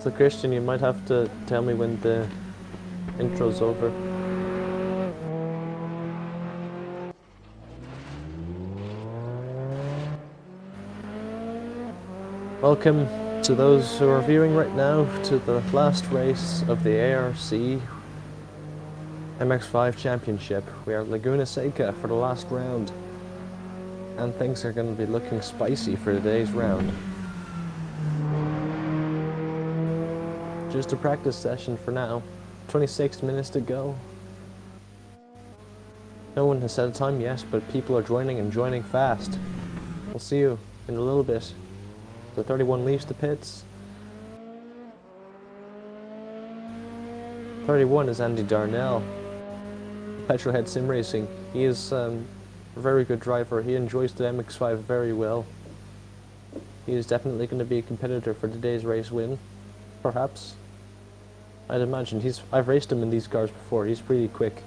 So Kristian, you might have to tell me when the intro's over. Welcome to those who are viewing right now to the last race of the ARC MX5 Championship. We are at Laguna Seca for the last round, and things are going to be looking spicy for today's round. Just a practice session for now. 26 minutes to go. No one has set a time yet, but people are joining and joining fast. We'll see you in a little bit. So 31 leaves the pits. 31 is Andy Darnell, Petrolhead Sim Racing. He is a very good driver. He enjoys the MX5 very well. He is definitely going to be a competitor for today's race win, perhaps. I'd imagine. I've raced him in these cars before. He's pretty quick.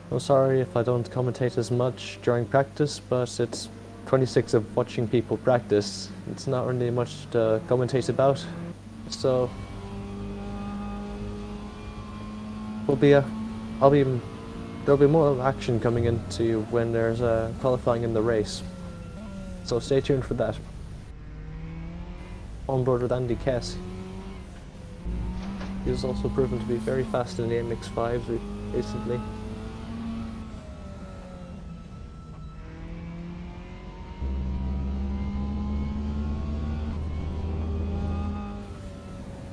I'm sorry if I don't commentate as much during practice, but it's 26 of watching people practice. It's not really much to commentate about, so there'll be more action coming into you when there's qualifying in the race. So stay tuned for that. On board with Andy Kess. He has also proven to be very fast in the MX5s recently.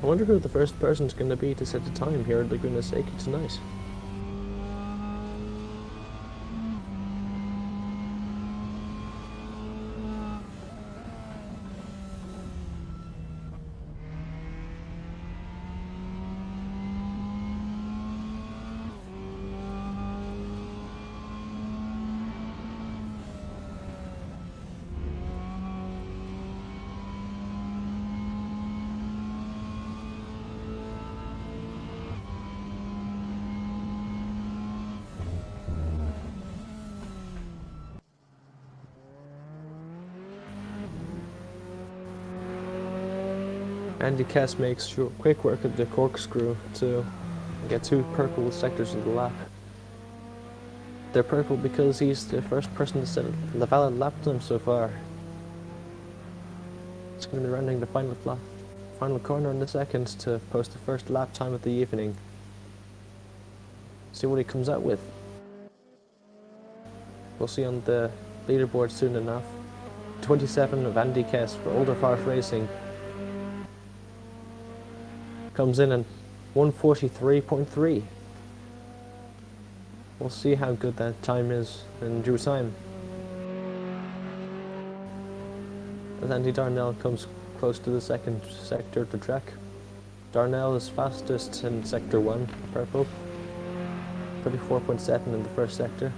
I wonder who the first person's going to be to set the time here at Laguna Seca tonight. Andy Kess makes quick work of the corkscrew to get 2 purple sectors of the lap. They're purple because he's the first person to set the valid lap time so far. It's going to be rounding the final corner in the second to post the first lap time of the evening. See what he comes out with. We'll see on the leaderboard soon enough. 27 of Andy Kess for Older Farce Racing. Comes in at 1:43.3. We'll see how good that time is in due time. As Andy Darnell comes close to the second sector of the track. Darnell is fastest in sector 1, purple. 34.7 in the first sector.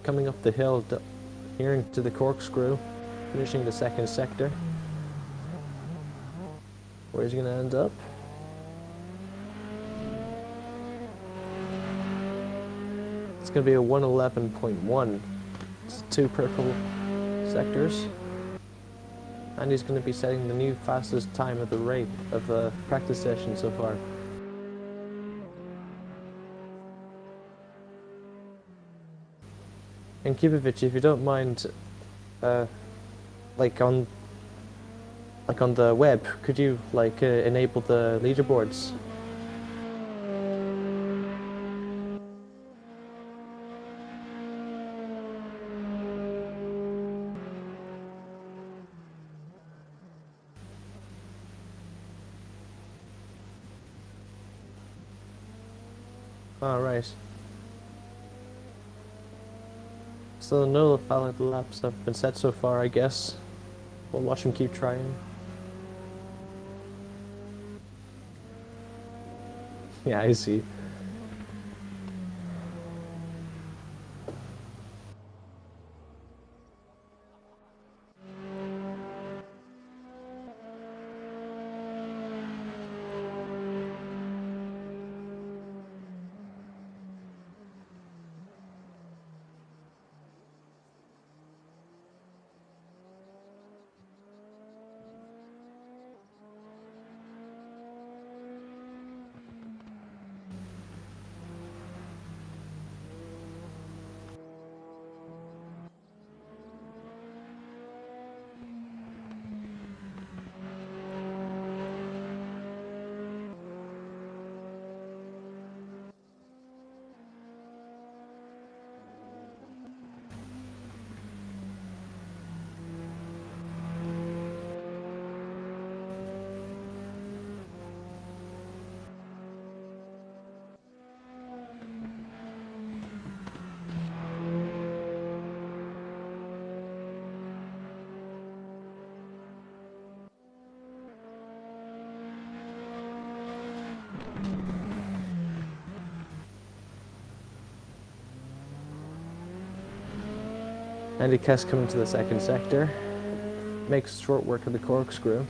Coming up the hill, adhering to the corkscrew, finishing the second sector. Where's he going to end up? It's going to be a 1:11.1. It's 2 purple sectors. And he's going to be setting the new fastest time of the practice session so far. And Kubovics, if you don't mind, like on the web, could you enable the leaderboards? All right. So no valid laps have been set so far, I guess. We'll watch him keep trying. Yeah, I see. Andy Kess coming to the second sector. Makes short work of the corkscrew.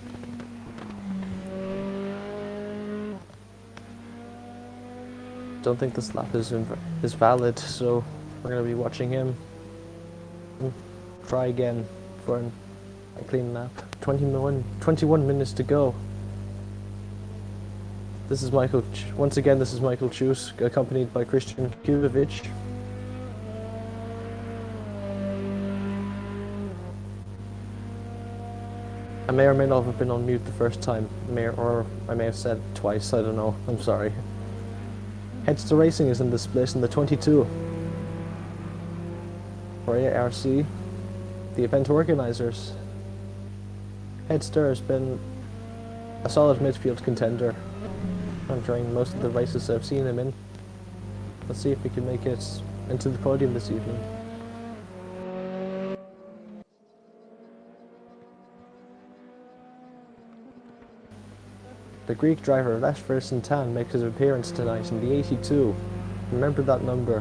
Don't think this lap is valid, so we're going to be watching him try again for a clean lap. 21 minutes to go. This is once again, this is Michael Chus, accompanied by Kristian Kubovics. I may or may not have been on mute the first time, or I may have said twice, I don't know, I'm sorry. Heads to Racing is in this place in the 22. For ARC, the event organisers. Headster has been a solid midfield contender during most of the races I've seen him in. Let's see if he can make it into the podium this evening. The Greek driver Raceroom MX5 makes his appearance tonight in the 82. Remember that number.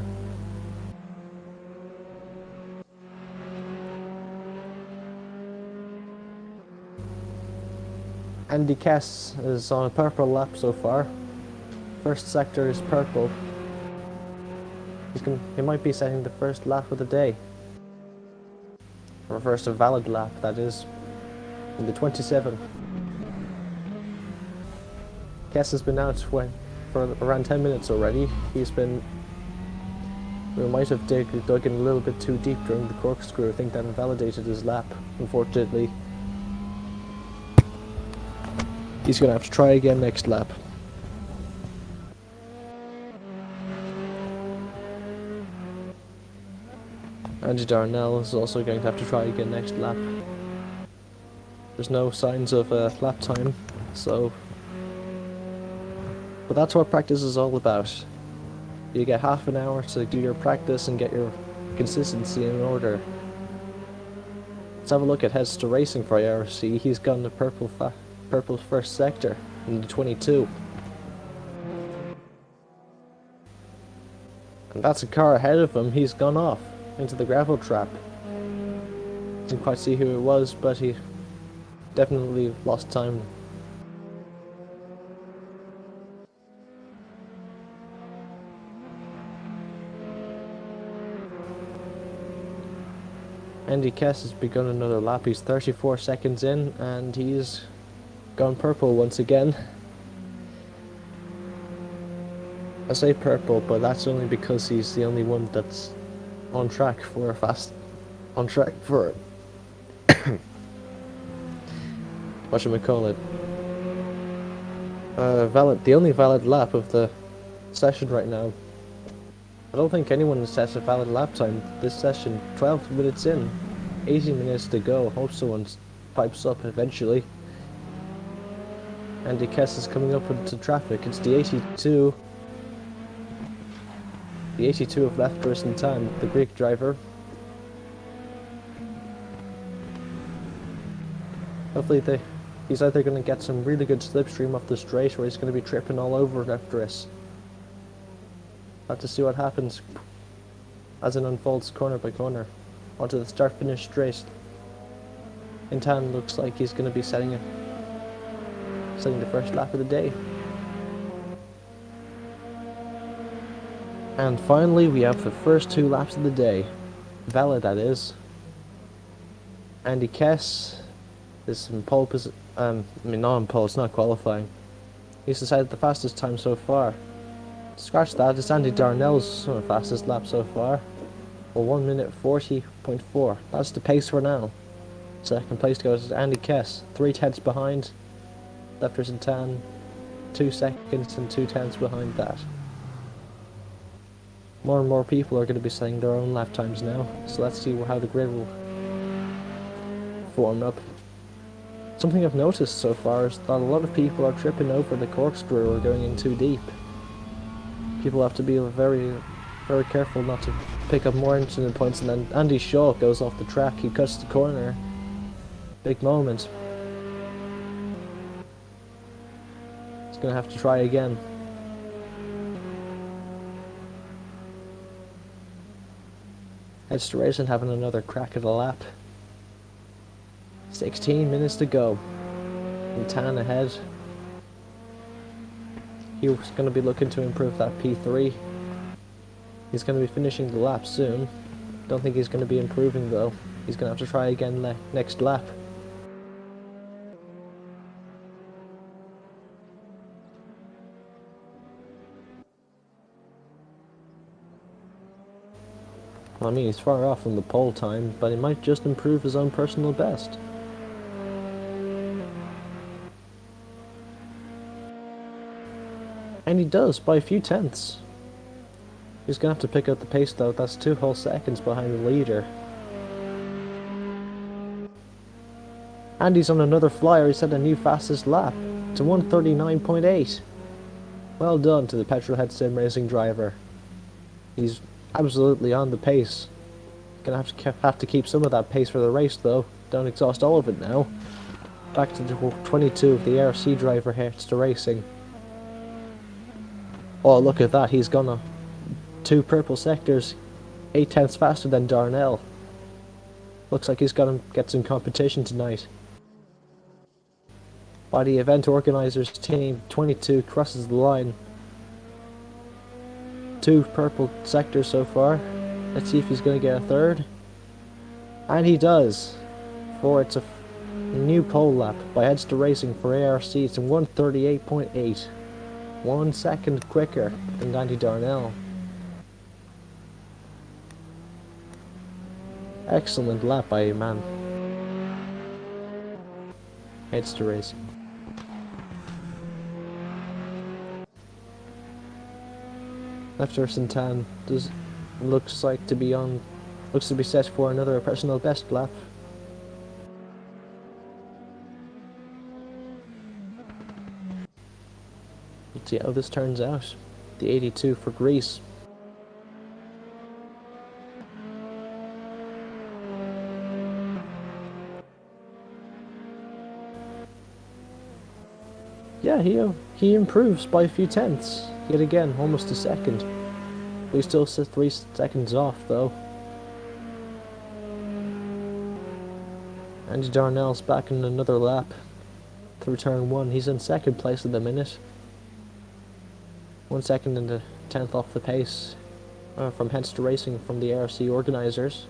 Andy Kess is on a purple lap so far. First sector is purple. He might be setting the first lap of the day. Or first a valid lap, that is. In the 27. Kess has been out for around 10 minutes already. We might have dug in a little bit too deep during the corkscrew. I think that invalidated his lap, unfortunately. He's going to have to try again next lap. Andy Darnell is also going to have to try again next lap. There's no signs of lap time, so... But that's what practice is all about. You get half an hour to do your practice and get your consistency in order. Let's have a look at Heads to Racing for IRC. He's gone the purple first sector in the 22. And that's a car ahead of him. He's gone off into the gravel trap. Didn't quite see who it was, but he definitely lost time. Andy Kess has begun another lap. He's 34 seconds in and he's gone purple once again. I say purple, but that's only because he's the only one that's on track for whatchamacallit, the only valid lap of the session right now. I don't think anyone has set a valid lap time this session. 12 minutes in, 18 minutes to go. Hope someone pipes up eventually. Andy Kess is coming up into traffic. It's the 82. The 82 of Raceroom MX5, the Greek driver. Hopefully he's either going to get some really good slipstream off the straight or he's going to be tripping all over it after us. Have to see what happens as it unfolds corner by corner onto the start-finish straight. Intan looks like he's going to be setting the first lap of the day. And finally, we have the first two laps of the day. Valid, that is. Andy Kess is in pole position. Not in pole, it's not qualifying. He's decided the fastest time so far. Scratch that, it's Andy Darnell's fastest lap so far. Well, 1 minute 40.4. That's the pace for now. Second place goes to Andy Kess. 3/10 behind Raceroom MX5. 2 seconds and 2/10 behind that. More and more people are going to be setting their own lap times now. So let's see how the grid will form up. Something I've noticed so far is that a lot of people are tripping over the corkscrew or going in too deep. People have to be very, very careful not to pick up more incident points, and then Andy Shaw goes off the track. He cuts the corner. Big moment. He's going to have to try again. Heads to racing, having another crack at a lap. 16 minutes to go. And Tan ahead. He was going to be looking to improve that P3. He's going to be finishing the lap soon. Don't think he's going to be improving though. He's going to have to try again next lap. I mean, he's far off from the pole time, but he might just improve his own personal best. And he does, by a few tenths. He's going to have to pick up the pace though, that's 2 whole seconds behind the leader. And he's on another flyer, he set a new fastest lap to 1:39.8. Well done to the Petrolhead Sim Racing driver. He's absolutely on the pace. Gonna have to keep some of that pace for the race though. Don't exhaust all of it now. Back to the 22 of the ARC driver heads to racing. Oh, look at that, he's gonna 2 purple sectors, 8 tenths faster than Darnell. Looks like he's gonna get some competition tonight. By the event organizers team, 22 crosses the line. 2 purple sectors so far. Let's see if he's gonna get a third. And he does. For it's a new pole lap by Heads to Racing for ARC. It's in 1:38.8. 1 second quicker than Andy Darnell. Excellent lap by a man. Heads to Racing. Lefter Tan looks to be set for another personal best lap. Let's see how this turns out. The 82 for Greece. Yeah, he improves by a few tenths. Yet again, almost a second. We still sit 3 seconds off though. Andy Darnell's back in another lap through turn 1. He's in second place at the minute. 1 second and a tenth off the pace from Heads to Racing from the ARC organizers.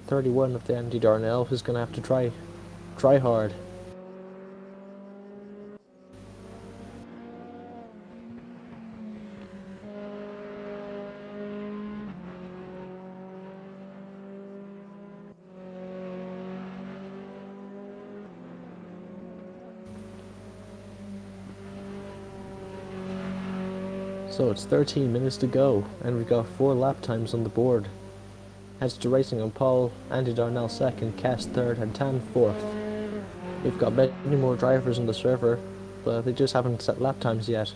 31 of the Andy Darnell, who's going to have to try hard. So it's 13 minutes to go, and we've got 4 lap times on the board. Heads to Racing on pole, Andy Darnell second, Cass third, and Tan fourth. We've got many more drivers on the server, but they just haven't set lap times yet.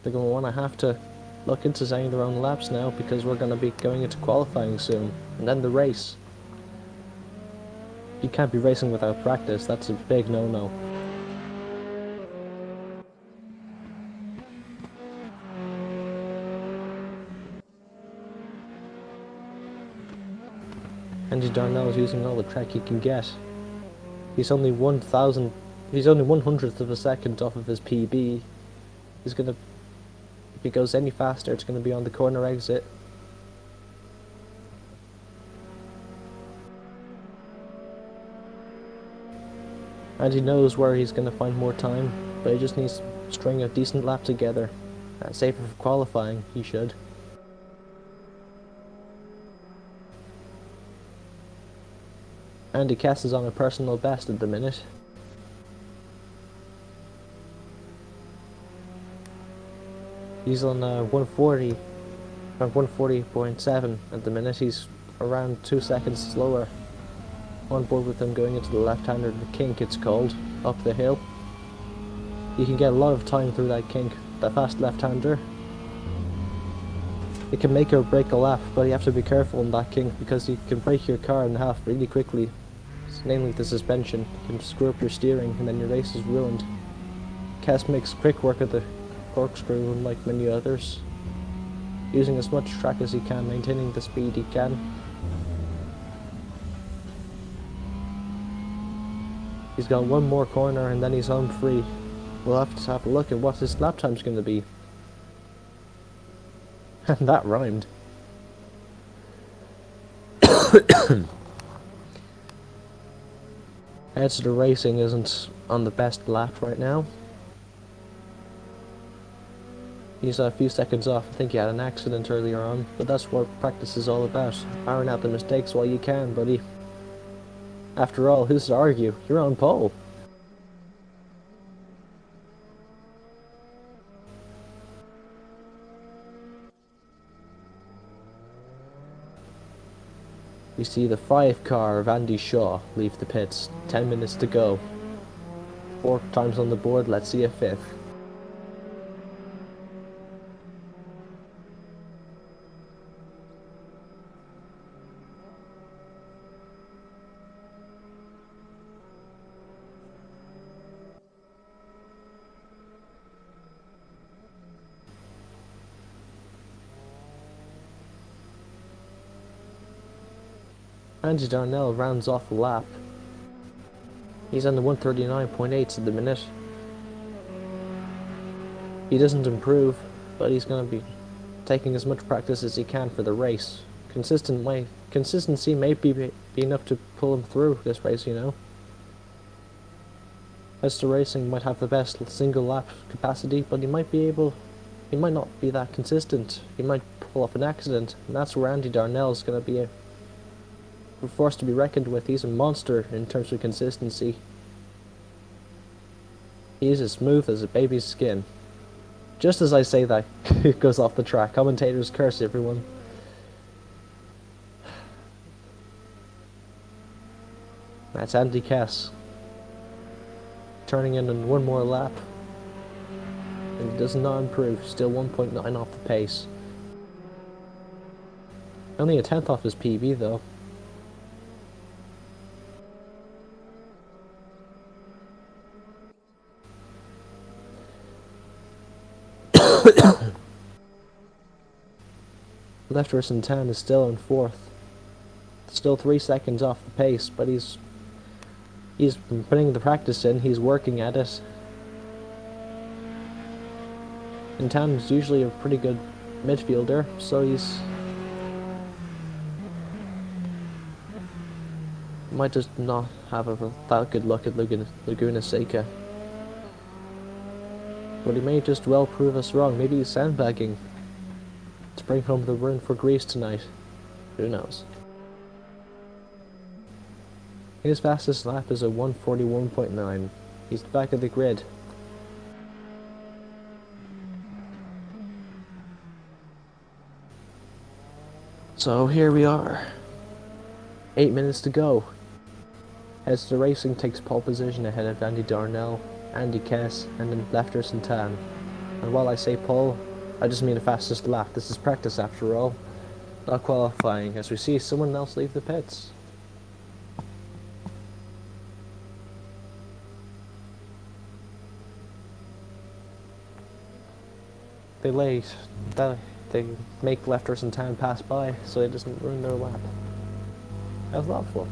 They're going to have to look into setting their own laps now, because we're going to be going into qualifying soon, and then the race. You can't be racing without practice, that's a big no-no. Andy Darnell is using all the track he can get. He's only 1/100th of a second off of his PB. He's gonna, if he goes any faster, it's gonna be on the corner exit. And he knows where he's gonna find more time, but he just needs to string a decent lap together. That's safer for qualifying, he should. Andy Cass is on a personal best at the minute. He's on 140, around 140.7 at the minute. He's around 2 seconds slower. On board with him going into the left-hander, the kink it's called, up the hill. You can get a lot of time through that kink, that fast left-hander. It can make or break a lap, but you have to be careful in that kink because you can break your car in half really quickly. Namely the suspension. You can screw up your steering and then your race is ruined. Cass makes quick work of the corkscrew unlike many others. using as much track as he can, maintaining the speed he can. He's got one more corner and then he's home free. We'll have to have a look at what his lap time's going to be. And that rhymed. Heads to the Racing isn't on the best lap right now. He's a few seconds off. I think he had an accident earlier on, but that's what practice is all about. Iron out the mistakes while you can, buddy. After all, who's to argue? You're on pole. We see the 5 car of Andy Shaw leave the pits. 10 minutes to go. 4 times on the board, let's see a 5th. Andy Darnell rounds off a lap. He's on the 139.8s at the minute. He doesn't improve, but he's going to be taking as much practice as he can for the race. Consistency may be enough to pull him through this race, you know. Hester Racing might have the best single lap capacity, but he might not be that consistent. He might pull off an accident, and that's where Andy Darnell is going to be a force to be reckoned with. He's a monster in terms of consistency. He is as smooth as a baby's skin. Just as I say that, it goes off the track. Commentators curse everyone. That's Andy Cass. Turning in one more lap. And he does not improve. Still 1.9 off the pace. Only a 10th off his PB though. Lefterson 10 is still in 4th. Still 3 seconds off the pace, but he's been putting the practice in, he's working at it. And Tan is usually a pretty good midfielder, so he's might just not have that good luck at Laguna Seca. But he may just well prove us wrong. Maybe he's sandbagging to bring home the win for Greece tonight. Who knows? His fastest lap is a 1:41.9. He's back at the grid. So here we are. 8 minutes to go. Hester Racing takes pole position ahead of Andy Darnell, Andy Cass, and then Lefterson Tan. And while I say pole, I just mean the fastest lap. This is practice after all, not qualifying, as we see someone else leave the pits. They make Lefterson Tan pass by so it doesn't ruin their lap. That was thoughtful.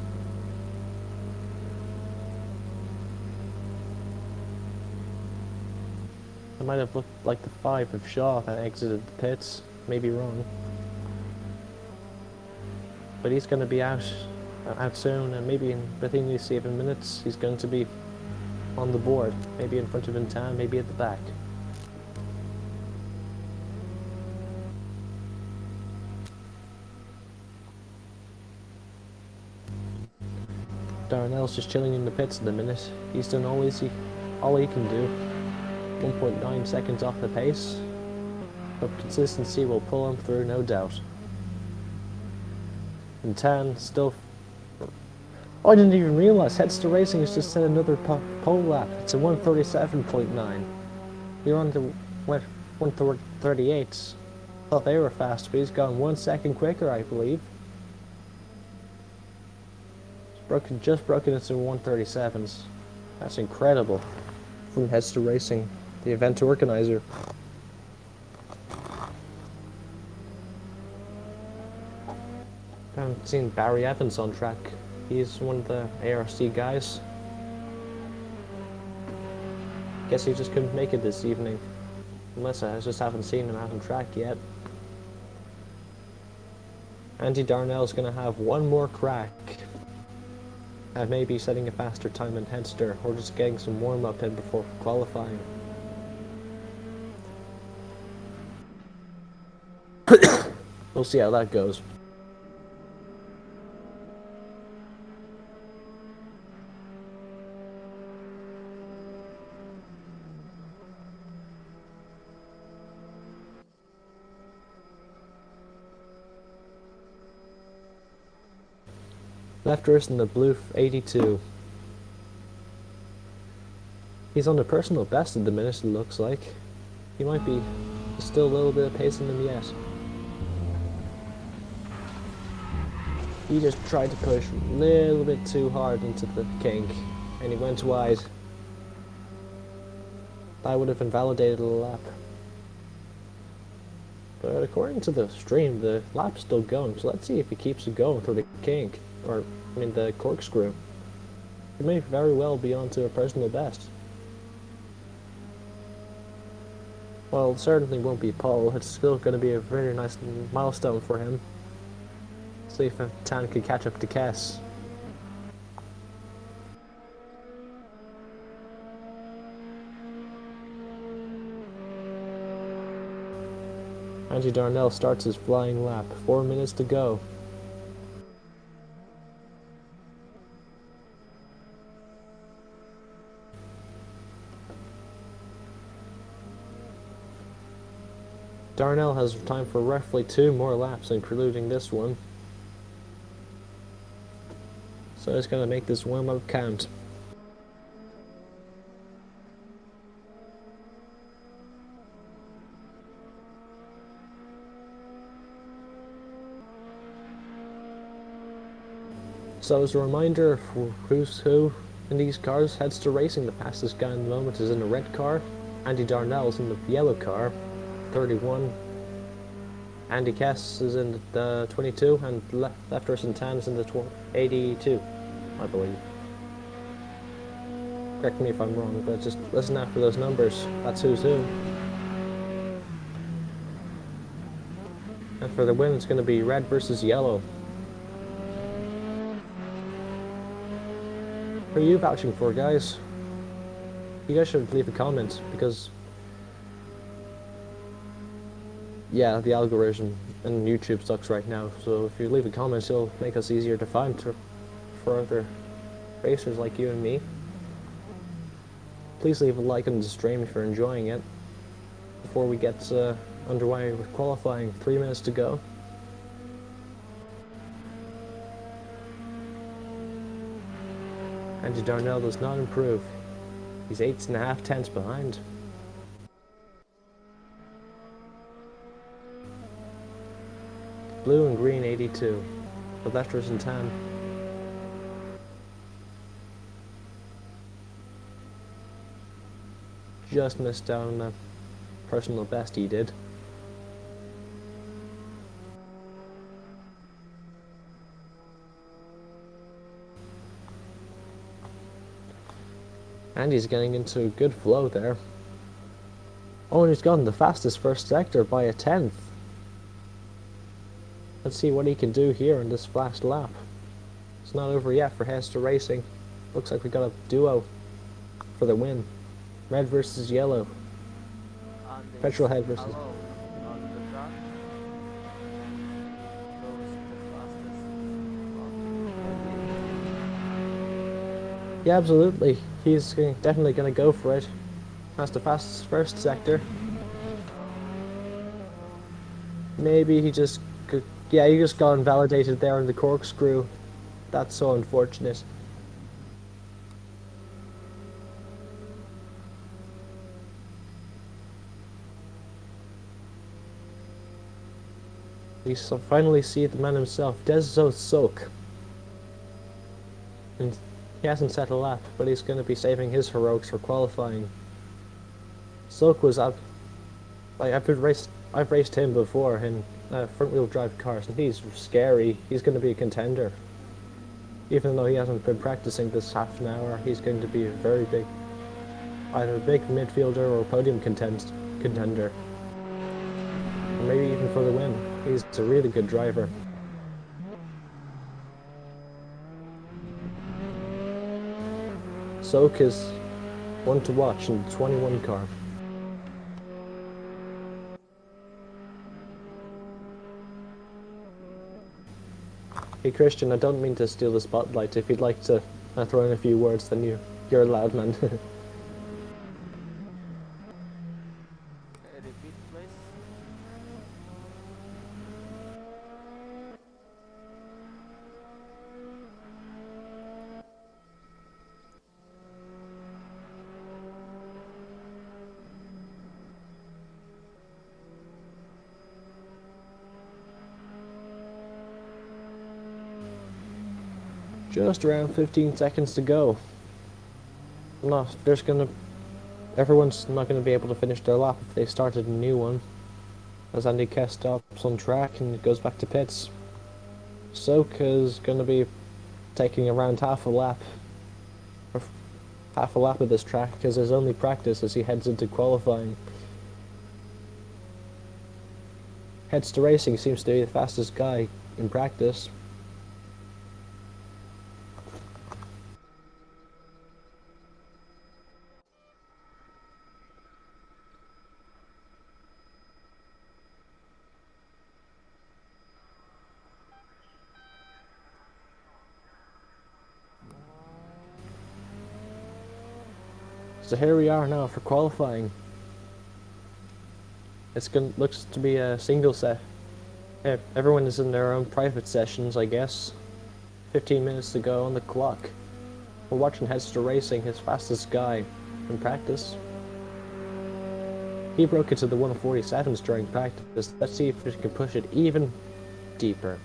It might have looked like the 5 of Shaw that exited the pits. Maybe wrong. But he's going to be out soon, and maybe within these 7 minutes he's going to be on the board. Maybe in front of Intan, maybe at the back. Darnell's just chilling in the pits at the minute. He's done all he can do. 1.9 seconds off the pace, but consistency will pull him through, no doubt. And Tan still... Oh, I didn't even realize Hester Racing has just set another pole lap. It's a 1:37.9. You're on the 1:38. Thought they were fast, but he's gone 1 second quicker, I believe. Just broken into 1:37s. That's incredible from Hester Racing, the event organizer. I haven't seen Barry Evans on track. He's one of the ARC guys. Guess he just couldn't make it this evening. Unless I just haven't seen him out on track yet. Andy Darnell's going to have one more crack at maybe setting a faster time in Headster, or just getting some warm-up in before qualifying. We'll see how that goes. Lefters in the blue 82. He's on the personal best at the minute, it looks like. He might be still a little bit of pace in him yet. He just tried to push a little bit too hard into the kink, and he went wide. That would have invalidated a lap. But according to the stream, the lap's still going, so let's see if he keeps it going through the kink. Or, I mean, the corkscrew. It may very well be onto a personal best. Well, it certainly won't be pole. It's still going to be a very nice milestone for him. See if Tan can catch up to Kess. Andy Darnell starts his flying lap. 4 minutes to go. Darnell has time for roughly 2 more laps, including this one. So he's going to make this warm-up count. So as a reminder for who's who in these cars, Headster Racing, the fastest guy in the moment is in the red car. Andy Darnell's in the yellow car, 31. Andy Kess is in the 22, and Lefters and Tan is in the 82, I believe. Correct me if I'm wrong, but just listen after those numbers. That's who's who. And for the win, it's going to be red versus yellow. Who are you vouching for, guys? You guys should leave a comment, because yeah, the algorithm and YouTube sucks right now, so if you leave a comment, it'll make us easier to find for other racers like you and me. Please leave a like on the stream if you're enjoying it before we get underway with qualifying. 3 minutes to go. Andy Darnell does not improve. He's 8.5 tenths behind. Blue and green 82. The Lefters and Tan. Just missed out on the personal best he did. And he's getting into a good flow there. Oh, and he's gotten the fastest first sector by a 10th. Let's see what he can do here in this last lap. It's not over yet for Headster Racing. Looks like we got a duo for the win. Red versus yellow. Petrolhead versus... On the track. Yeah, absolutely. He's definitely going to go for it. That's the fastest first sector. Maybe he just... Yeah, he just got invalidated there in the corkscrew. That's so unfortunate. We finally see the man himself, Dezo Sok. And he hasn't set a lap, but he's going to be saving his heroics for qualifying. Sok was up. Like, I've been I've raced him before in front-wheel drive cars, and he's scary. He's going to be a contender. Even though he hasn't been practicing this half an hour, he's going to be a very big, either a big midfielder or podium contender. Or maybe even for the win. He's a really good driver. Soak is one to watch in the 21 car. Hey Kristian, I don't mean to steal the spotlight. If you'd like to throw in a few words, then you're allowed, man. Repeat, please. Just around 15 seconds to go. Everyone's not gonna be able to finish their lap if they started a new one. As Andy Kess stops on track and goes back to pits. Soak is gonna be taking around half a lap of this track because there's only practice as he heads into qualifying. Heads to racing seems to be the fastest guy in practice. So here we are now for qualifying. Looks to be a single set. Everyone is in their own private sessions, I guess. 15 minutes to go on the clock. We're watching Headster Racing, his fastest guy in practice. He broke into the 147s during practice. Let's see if we can push it even deeper.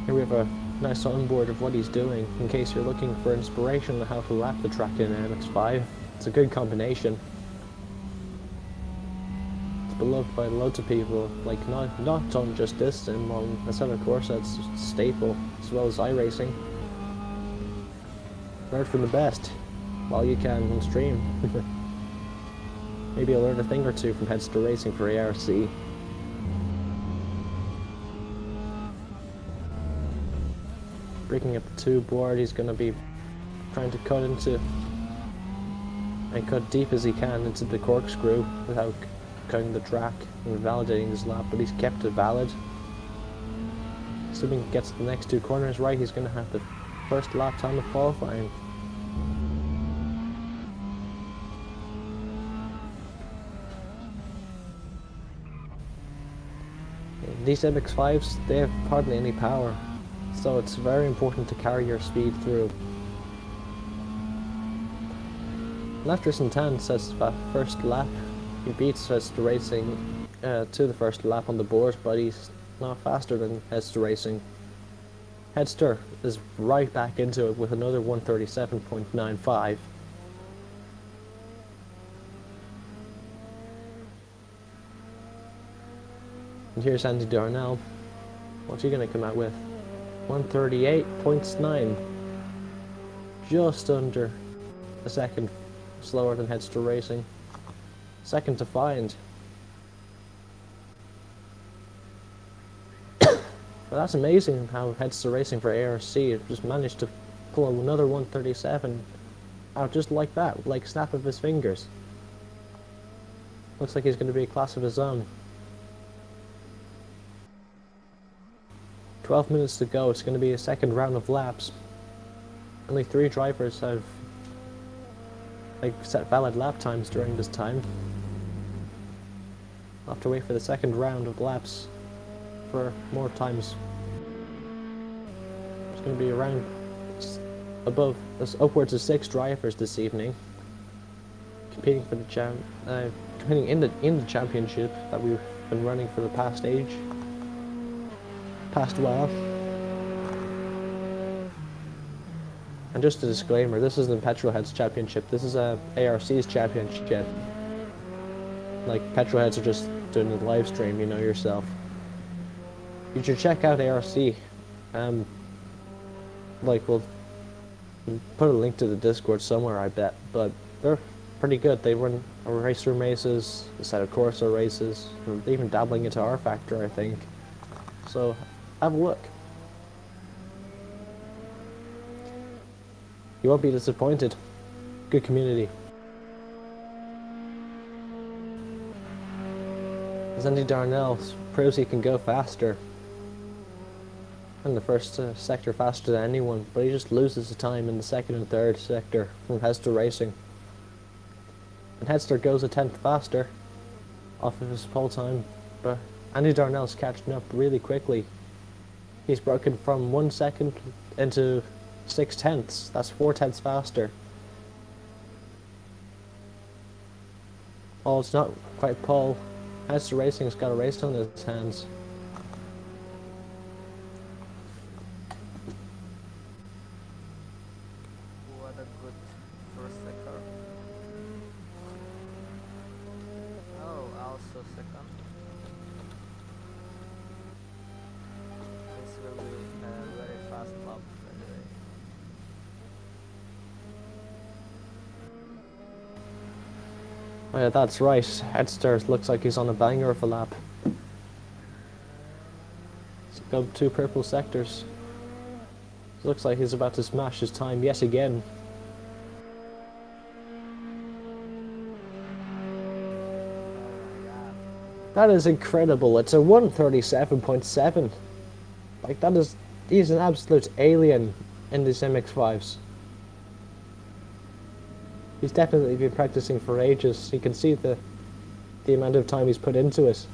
Here we have a nice onboard of what he's doing, in case you're looking for inspiration on how to lap the track in MX5. It's a good combination. It's beloved by loads of people, like not on just this sim, on a set of course that's a staple, as well as iRacing. Learn from the best, while you can on stream. Maybe you'll learn a thing or two from Headster Racing for ARC. Breaking up the 2 board, he's going to be trying to cut deep as he can into the corkscrew without cutting the track and validating his lap, but he's kept it valid. Assuming he gets the next 2 corners right, he's going to have the first lap time of qualifying. These MX5s, they have hardly any power. So it's very important to carry your speed through. After Santan says first lap, he beats Headster Racing to the first lap on the board, but he's not faster than Headster Racing. Headster is right back into it with another 137.95. And here's Andy Darnell. What's he going to come out with? 138.9, just under a second slower than Headster Racing. Second to find. But that's amazing how Headster Racing for ARC just managed to pull another 137 out just like that, like snap of his fingers. Looks like he's going to be a class of his own. 12 minutes to go, it's going to be a second round of laps. Only 3 drivers have set valid lap times during this time. I'll have to wait for the second round of laps for more times. It's going to be around there's upwards of 6 drivers this evening competing for the competing in the championship that we've been running for the past while. And just a disclaimer, this isn't Petrolhead's championship, this is ARC's championship. Like, Petrolheads are just doing the live stream, you know yourself. You should check out ARC. Like, we'll put a link to the Discord somewhere, I bet. But they're pretty good. They run Raceroom races, a set of Corso races, and even dabbling into R Factor, I think. So, have a look. You won't be disappointed. Good community. As Andy Darnell proves he can go faster. In the first sector faster than anyone, but he just loses the time in the second and third sector from Hester Racing. And Hester goes a 10th faster off of his pole time, but Andy Darnell's catching up really quickly. He's broken from 1 second into 6/10. That's 4/10 faster. Oh, it's not quite pole. Hester Racing's got a race on his hands. What a good first sector. Oh, also second. This will be a very fast lap, by the way. Oh yeah, that's right. Hester looks like he's on a banger of a lap. He's got 2 purple sectors. Looks like he's about to smash his time yet again. That is incredible. It's a 1:37.7. Like, he's an absolute alien in these MX5s. He's definitely been practicing for ages. You can see the amount of time he's put into it.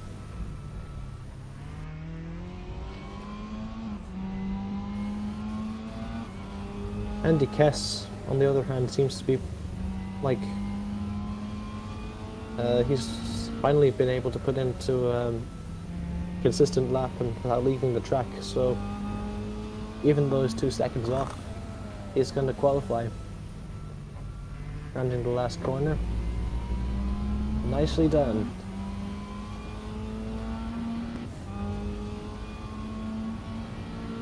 Andy Kess, on the other hand, seems to be like he's finally been able to put into a consistent lap and without leaving the track. So even though he's 2 seconds off, he's going to qualify. Rounding the last corner. Nicely done.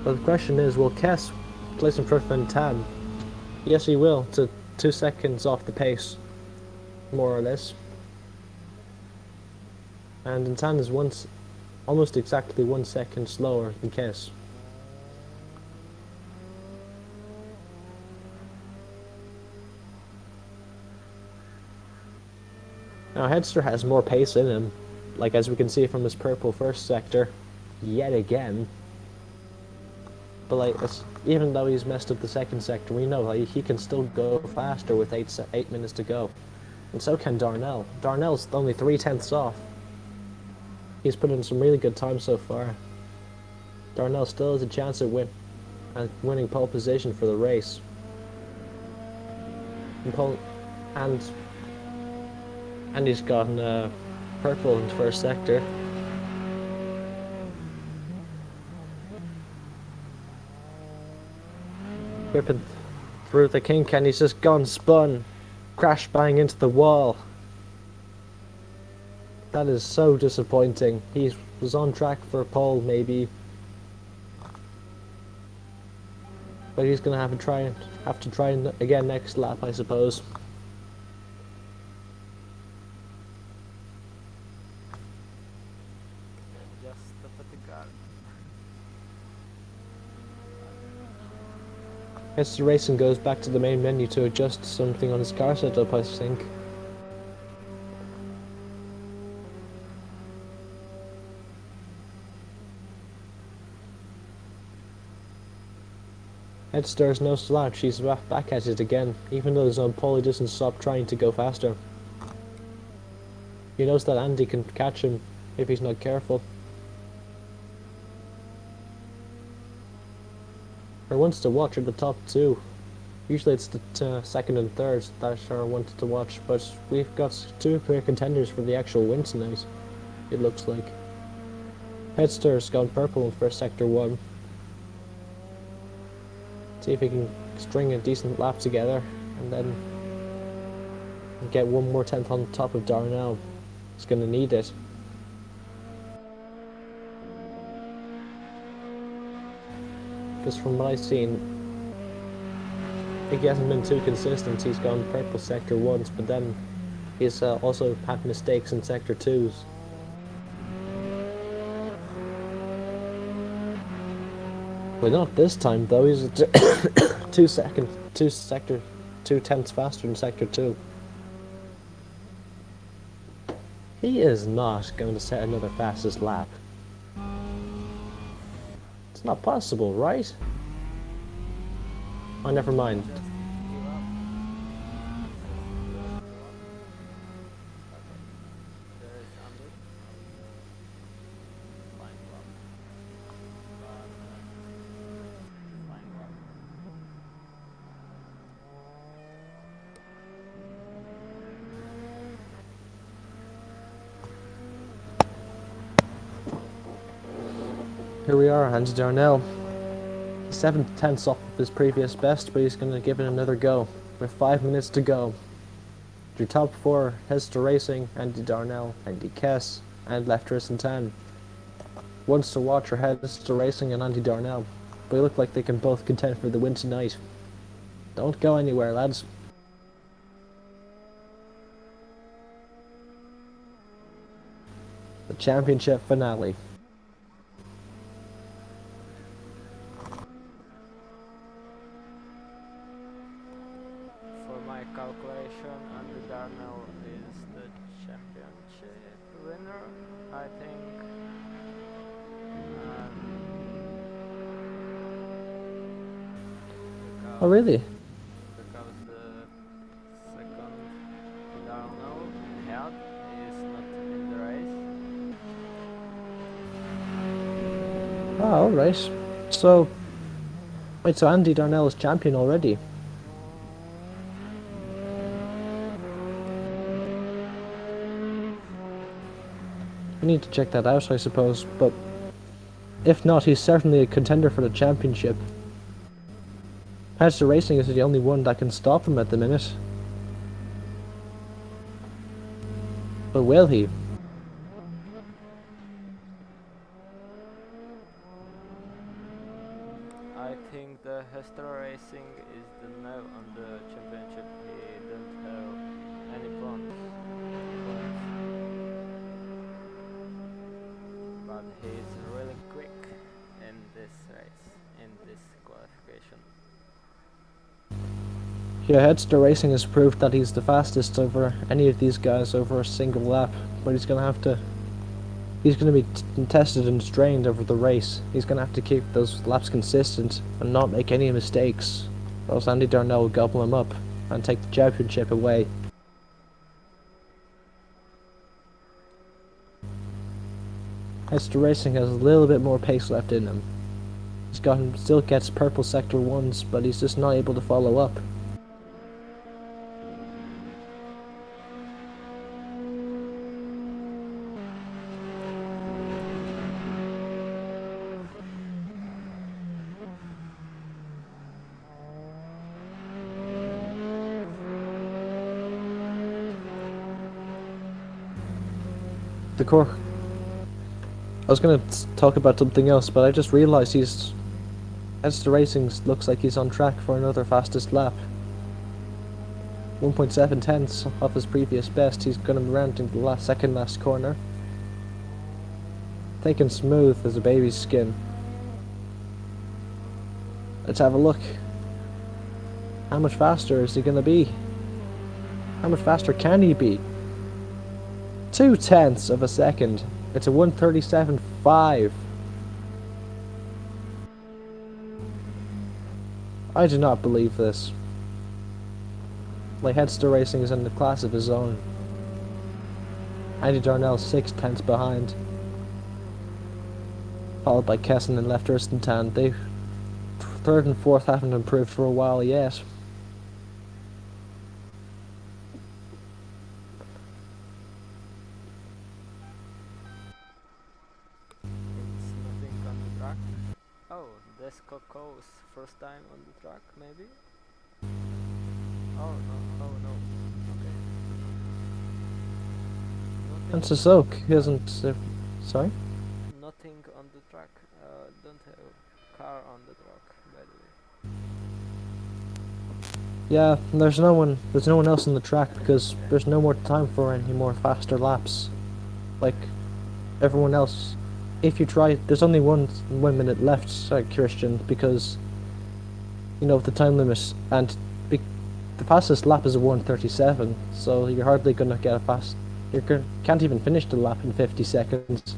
But the question is, will Kess place in front of Van Tan? Yes, he will, to 2 seconds off the pace, more or less. And Van Tan is almost exactly 1 second slower than Kess. Now Hester has more pace in him, like as we can see from his purple first sector, yet again. But like, even though he's messed up the second sector, we know like, he can still go faster with 8 minutes to go. And so can Darnell. Darnell's only 3/10 off. He's put in some really good time so far. Darnell still has a chance at winning pole position for the race. And he's gotten purple in the first sector. Whipping through the kink, and he's just gone spun, crash bang into the wall. That is so disappointing. He was on track for a pole maybe, but he's gonna have to try again next lap, I suppose. Hester Racing goes back to the main menu to adjust something on his car setup, I think. Headster's no slouch, he's back at it again. Even though he's on pole, he doesn't stop trying to go faster. He knows that Andy can catch him if he's not careful. Or wants to watch at the top 2. Usually it's the second and third that are wanted to watch, but we've got two clear contenders for the actual win tonight, it looks like. Headster's gone purple in first sector 1. See if he can string a decent lap together and then get one more tenth on top of Darnell. He's going to need it. Because from what I've seen, he hasn't been too consistent. He's gone purple sector once, but then he's also had mistakes in sector 2s. Well, not this time though. He's 2 tenths faster in sector 2. He is not going to set another fastest lap. It's not possible, right? Oh, never mind. Here we are, Andy Darnell. He's 7 tenths off of his previous best, but he's going to give it another go. With 5 minutes to go. Your top 4, Hester Racing, Andy Darnell, Andy Kess, and Lefteris and Tan. Ones to watch are Hester Racing and Andy Darnell, but they look like they can both contend for the win tonight. Don't go anywhere, lads. The championship finale. Calculation, Andy Darnell is the championship winner, I think. Oh really? Because the second Darnell had is not in the race. Oh, alright. So, wait, so Andy Darnell is champion already? We need to check that out, I suppose, but if not, he's certainly a contender for the championship. Hester Racing is the only one that can stop him at the minute. But will he? I think the Hester Racing is the no on the championship. He don't have any points. But he's really quick in this race, in this qualification. Yeah, Headster Racing has proved that he's the fastest over any of these guys over a single lap, but he's going to be tested and strained over the race. He's going to have to keep those laps consistent and not make any mistakes, or else Andy Darnell will gobble him up and take the championship away. Hester Racing has a little bit more pace left in him. Still gets purple sector 1s, but he's just not able to follow up. I was going to talk about something else, but I just realised Hester Racing looks like he's on track for another fastest lap. 1.7 tenths off his previous best. He's going to be rounding the second last corner. Taking smooth as a baby's skin. Let's have a look. How much faster is he going to be? How much faster can he be? 2 tenths of a second. It's a 1:37.5. I do not believe this. Like, Hester Racing is in the class of his own. Andy Darnell 6 tenths behind. Followed by Kesson and Lefteris and Tan. They third and fourth haven't improved for a while yet. Oh, Descoco's first time on the track, maybe? Oh no, oh no. Okay. And Nothing, Sissok, he hasn't... sorry? nothing on the track. Don't have car on the track, by the way. Yeah, there's no one else on the track because there's no more time for any more faster laps. Like everyone else, if you try, there's only 1 minute left, Kristian, because you know the time limit, and the fastest lap is a 1:37, so you're hardly gonna get a fast. Can't even finish the lap in 50 seconds.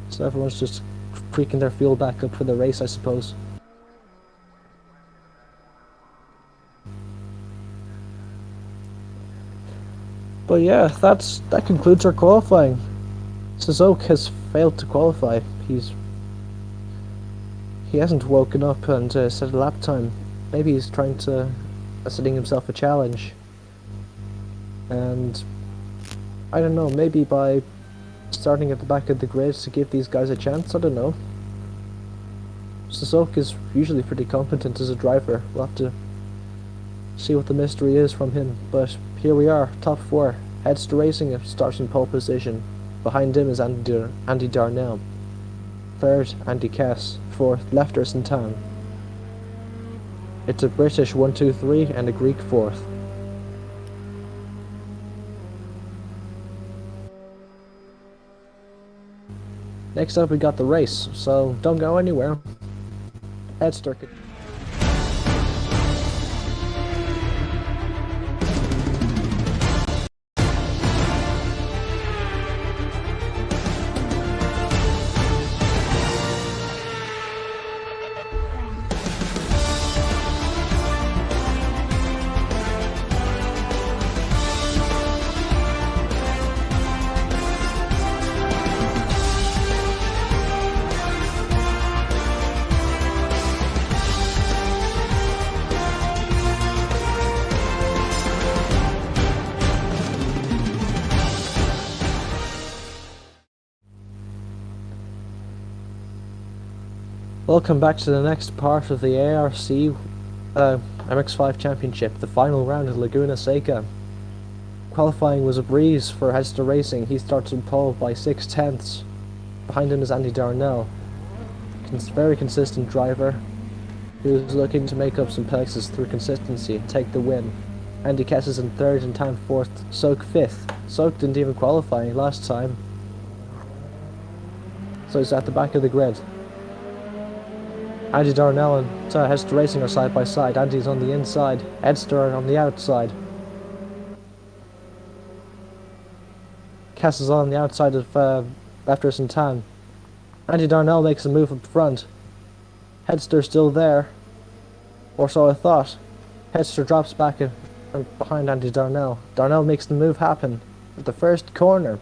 So everyone's just creaking their fuel back up for the race, I suppose. But yeah, that concludes our qualifying. Sissok has failed to qualify. He hasn't woken up and set a lap time. Maybe he's trying to setting himself a challenge. And I don't know, maybe by starting at the back of the grid to give these guys a chance, I don't know. Sissok is usually pretty competent as a driver. We'll have to see what the mystery is from him. But here we are, top 4. Headster Racing starts in pole position. Behind him is Andy Darnell. 3rd, Andy Cass. 4th, Lefterson Tan. It's a British 1, 2, 3 and a Greek 4th. Next up we got the race, so don't go anywhere. Headster. Welcome back to the next part of the ARC MX5 Championship, the final round of Laguna Seca. Qualifying was a breeze for Headster Racing. He starts in pole by 6/10. Behind him is Andy Darnell. Very consistent driver who's looking to make up some places through consistency and take the win. Andy Cass is in 3rd and Tan 4th, Soak 5th. Soak didn't even qualify last time, so he's at the back of the grid. Andy Darnell and Headster Racing are side by side. Andy's on the inside, Headster on the outside. Cass is on the outside of Lefterson Tan. Andy Darnell makes a move up front. Headster's still there, or so I thought. Headster drops back behind Andy Darnell. Darnell makes the move happen at the first corner.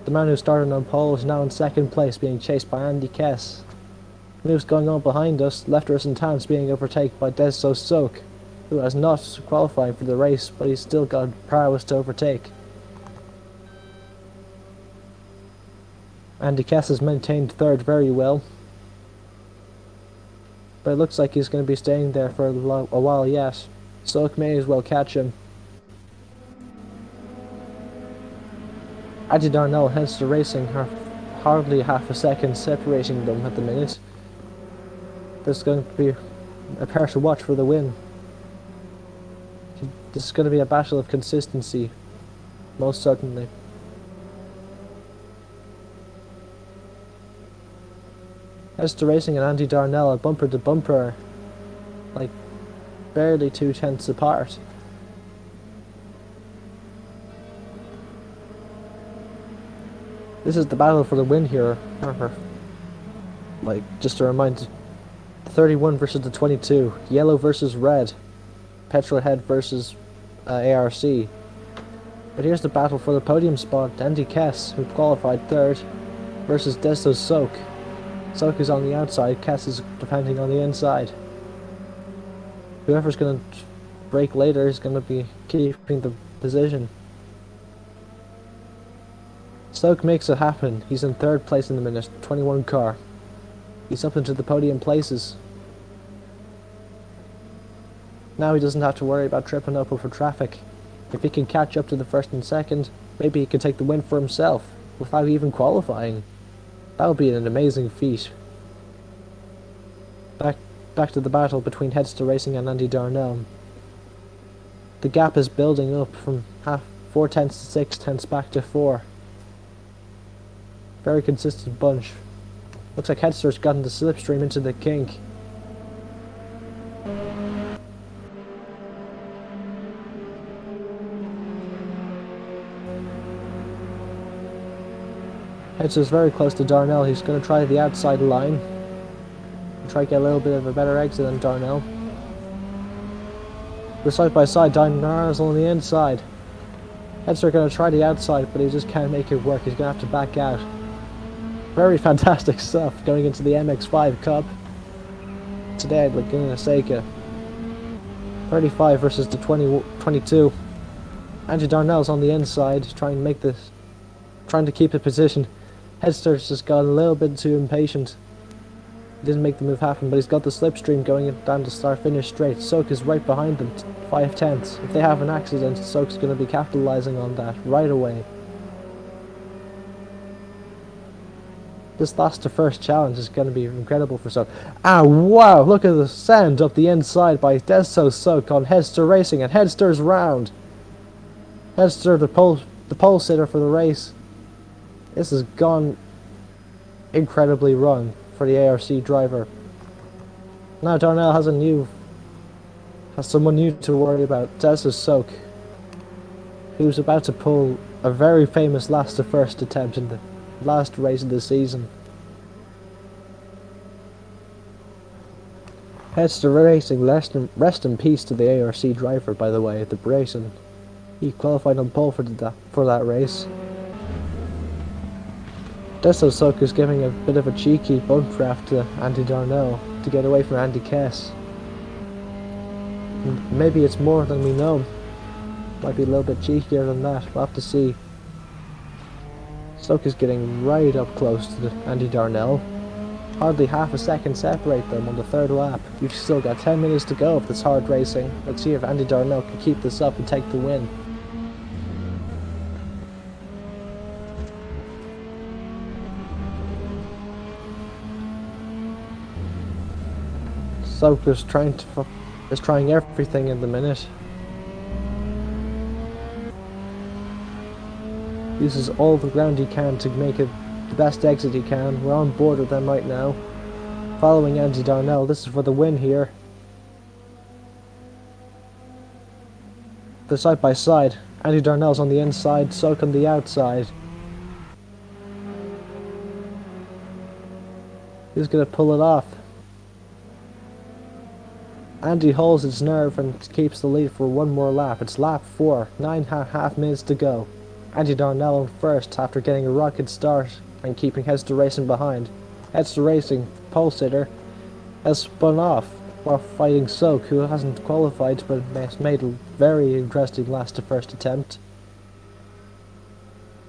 The man who started on pole is now in 2nd place, being chased by Andy Cass. Moves going on behind us. Lefterson Tan's being overtaken by Deso Soak, who has not qualified for the race, but he's still got prowess to overtake. Andy Cass has maintained 3rd very well, but it looks like he's going to be staying there for a while yet. Soak may as well catch him. Andy Darnell and Headster Racing are hardly half a second separating them at the minute. There's going to be a pair to watch for the win. This is going to be a battle of consistency, most certainly. Headster Racing and Andy Darnell are bumper to bumper, like barely 2/10 apart. This is the battle for the win here. Like, just a reminder, 31 versus the 22, yellow versus red, Petrolhead versus ARC. But here's the battle for the podium spot. Andy Cass, who qualified 3rd, versus Deso Soak. Soak is on the outside, Cass is defending on the inside. Whoever's going to break later is going to be keeping the position. Soak makes it happen. He's in 3rd place in the minute, 21 car. He's up into the podium places. Now he doesn't have to worry about tripping up over traffic. If he can catch up to the first and second, maybe he can take the win for himself without even qualifying. That would be an amazing feat. Back to the battle between Headster Racing and Andy Darnell. The gap is building up from 4 tenths to 6 tenths back to 4. Very consistent bunch. Looks like Headster's gotten the slipstream into the kink. Headster's very close to Darnell. He's going to try the outside line. Try to get a little bit of a better exit than Darnell. We're side by side. Darnell's on the inside. Headster going to try the outside, but he just can't make it work. He's going to have to back out. Very fantastic stuff going into the MX5 Cup today at Laguna Seca. 35 versus the 22. Andy Darnell's on the inside, trying to keep the position. Headster's just got a little bit too impatient. He didn't make the move happen, but he's got the slipstream going down to start-finish straight. Soak is right behind them, 5 tenths. If they have an accident, Soak's going to be capitalizing on that right away. This last to first challenge is going to be incredible for Soak. Ah, wow! Look at the send up the inside by Deso Soak on Headster Racing, and Headster's round. Headster, the pole sitter for the race. This has gone incredibly wrong for the ARC driver. Now Darnell has someone new to worry about. Deso Soak, who's about to pull a very famous last to first attempt in the last race of the season. Headster Racing, rest in peace to the ARC driver, by the way, the Brayson. He qualified on pole for that race. Deso Soak is giving a bit of a cheeky bump draft to Andy Darnell to get away from Andy Kess. And maybe it's more than we know. Might be a little bit cheekier than that. We'll have to see. Soak is getting right up close to Andy Darnell. Hardly half a second separate them on the third lap. You've still got 10 minutes to go of this hard racing. Let's see if Andy Darnell can keep this up and take the win. Soak is trying everything in the minute. Uses all the ground he can to make it the best exit he can. We're on board with them right now. Following Andy Darnell. This is for the win here. They're side by side. Andy Darnell's on the inside, Soak on the outside. Who's gonna pull it off? Andy holds his nerve and keeps the lead for one more lap. It's lap 4, 9.5 minutes to go. Andy Darnell in first after getting a rocket start and keeping Headster Racing behind. Headster Racing, pole sitter, has spun off while fighting Soak, who hasn't qualified but has made a very interesting last to first attempt.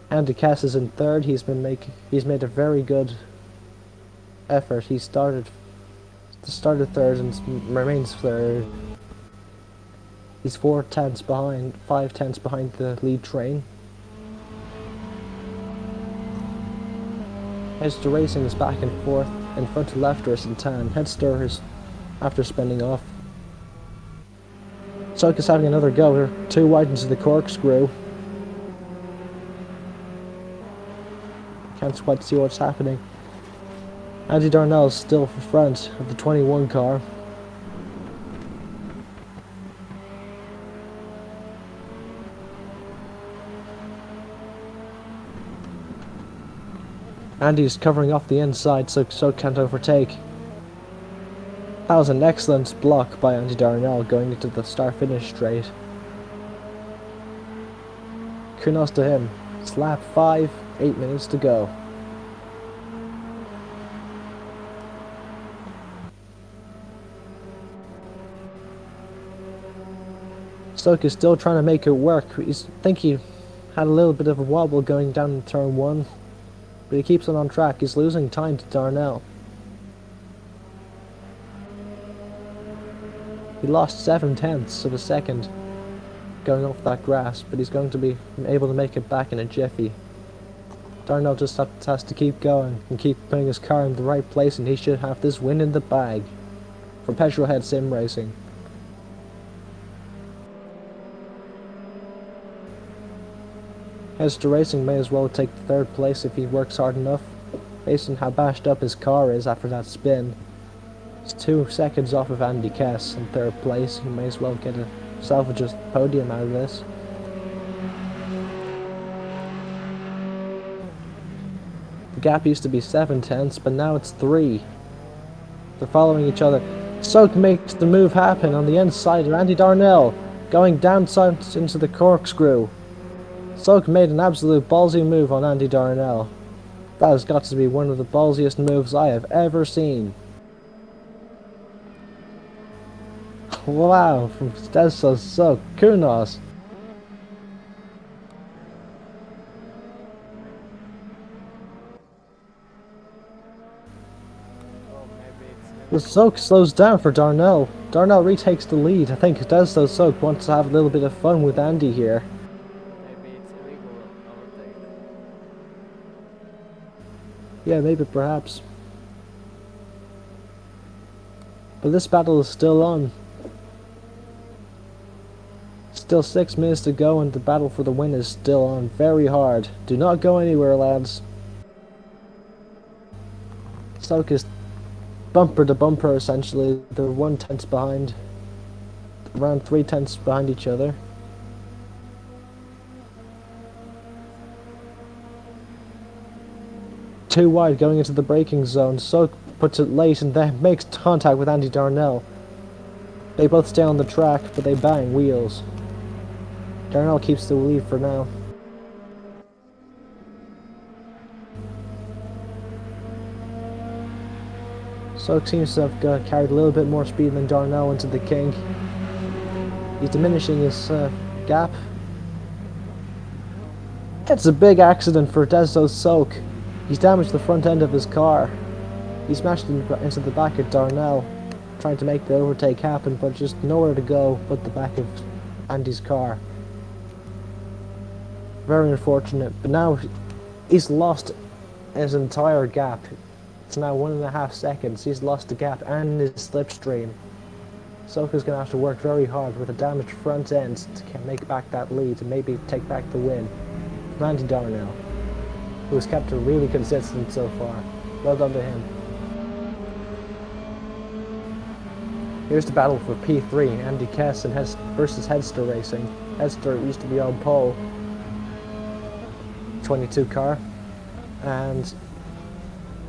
Andy Cass is in third. He's made a very good effort. He started third and remains third. He's 4 tenths behind, 5 tenths behind the lead train. Headster Racing is back and forth in front of lefters and tan. Headster is after spinning off. Soak is having another go. They're 2 wide into the corkscrew. Can't quite see what's happening. Andy Darnell is still in front of the 21 car. Andy's covering off the inside so Soak can't overtake. That was an excellent block by Andy Darnell going into the start-finish straight. Kudos to him. It's lap 5, 8 minutes to go. Soak is still trying to make it work. I think he had a little bit of a wobble going down in turn 1. But he keeps it on track. He's losing time to Darnell. He lost 7/10 of a second going off that grass, but he's going to be able to make it back in a jiffy. Darnell just has to keep going and keep putting his car in the right place, and he should have this win in the bag for Petrolhead Sim Racing. Hester Racing may as well take the third place if he works hard enough, based on how bashed up his car is after that spin. He's 2 seconds off of Andy Kess in third place. He may as well get a salvage a podium out of this. The gap used to be 7/10, but now it's 3. They're following each other. Soak makes the move happen on the inside of Andy Darnell, going downside into the corkscrew. Soak made an absolute ballsy move on Andy Darnell. That has got to be one of the ballsiest moves I have ever seen. Wow, from Stesso Soak, kudos. Well, maybe it's The Soak slows down for Darnell. Darnell retakes the lead. I think Stesso Soak wants to have a little bit of fun with Andy here. maybe it's illegal overtake. Yeah, maybe, perhaps. But this battle is still on. Still 6 minutes to go and the battle for the win is still on. Very hard. Do not go anywhere, lads. Soak is bumper to bumper, essentially. They're 1/10 behind. Around 3/10 behind each other. Too wide going into the braking zone. Soak puts it late and then makes contact with Andy Darnell. They both stay on the track, but they bang wheels. Darnell keeps the lead for now. Soak seems to have carried a little bit more speed than Darnell into the kink. He's diminishing his gap. It's a big accident for Deso Soak. He's damaged the front end of his car. He smashed into the back of Darnell, trying to make the overtake happen, but just nowhere to go but the back of Andy's car. Very unfortunate, but now he's lost his entire gap. It's now 1.5 seconds. He's lost the gap and his slipstream. Soka's going to have to work very hard with a damaged front end to make back that lead and maybe take back the win from Andy Darnell, who has kept it really consistent so far. Well done to him. Here's the battle for P3, Andy Kess and versus Hester Racing. Hester used to be on pole, 22 car, and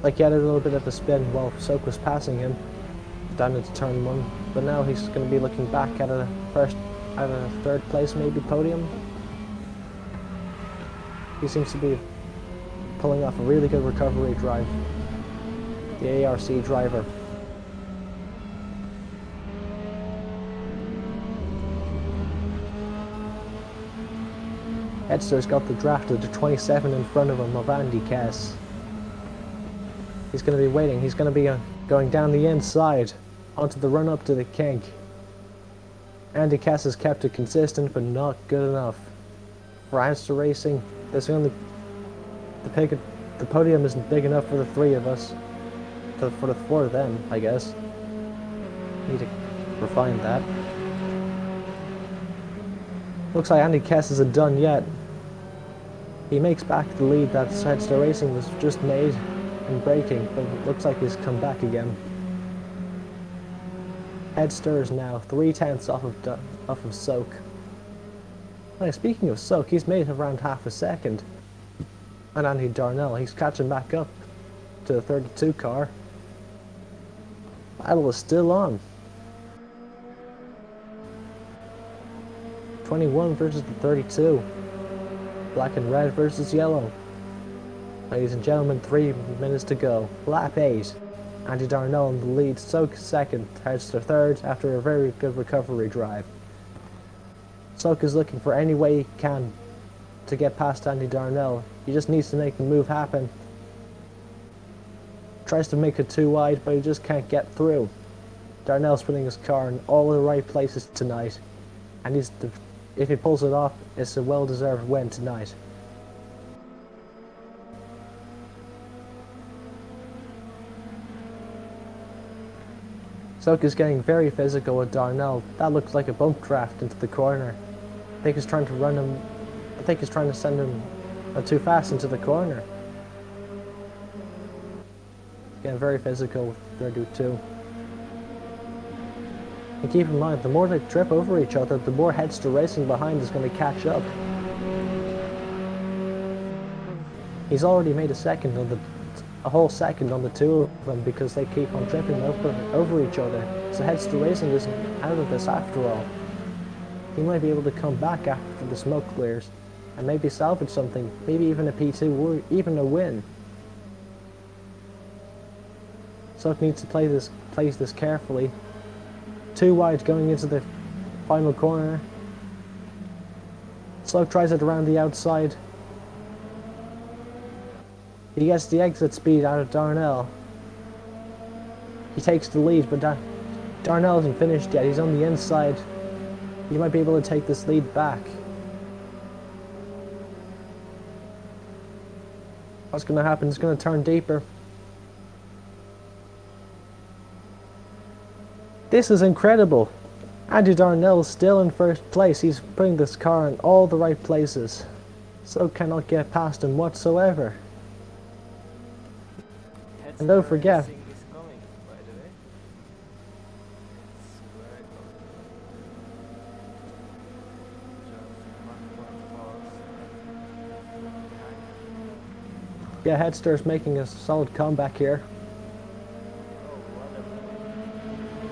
like he had a little bit of a spin while Soak was passing him down into turn 1, but now he's going to be looking back at a third place, maybe podium. He seems to be pulling off a really good recovery drive, the ARC driver. Hester's got the draft of the 27 in front of him of Andy Kess. He's going to be waiting. He's going to be going down the inside onto the run up to the kink. Andy Kess has kept it consistent, but not good enough. For Hester Racing, the podium isn't big enough for the 3 of us. For the 4 of them, I guess. Need to refine that. Looks like Andy Kess isn't done yet. He makes back the lead that Hester Racing was just made in braking, but it looks like he's come back again. Hester is now 3/10 off of Soak. Now, speaking of Soak, he's made around half a second. And Andy Darnell, he's catching back up to the 32 car. Battle is still on. 21 versus the 32. Black and red versus yellow. Ladies and gentlemen, 3 minutes to go. Lap 8. Andy Darnell in the lead. Soak second. Hester third after a very good recovery drive. Soak is looking for any way he can to get past Andy Darnell. He just needs to make the move happen. Tries to make it too wide, but he just can't get through. Darnell's putting his car in all the right places tonight, and if he pulls it off, it's a well-deserved win tonight. Soak is getting very physical with Darnell. That looks like a bump draft into the corner. I think he's trying to run him. I think he's trying to send him too fast into the corner. Getting very physical with their dude too. And keep in mind, the more they trip over each other, the more Headster Racing behind is going to catch up. He's already made a whole second on the two of them because they keep on tripping over each other. So Headster Racing isn't out of this after all. He might be able to come back after the smoke clears and maybe salvage something, maybe even a P2 or even a win. Soak needs to play this carefully. Too wide going into the final corner. Soak tries it around the outside. He gets the exit speed out of Darnell. He takes the lead, but Darnell isn't finished yet. He's on the inside. He might be able to take this lead back. What's going to happen? It's going to turn deeper. This is incredible. Andy Darnell is still in first place. He's putting this car in all the right places. So cannot get past him whatsoever. And don't forget, yeah, Headster's making a solid comeback here.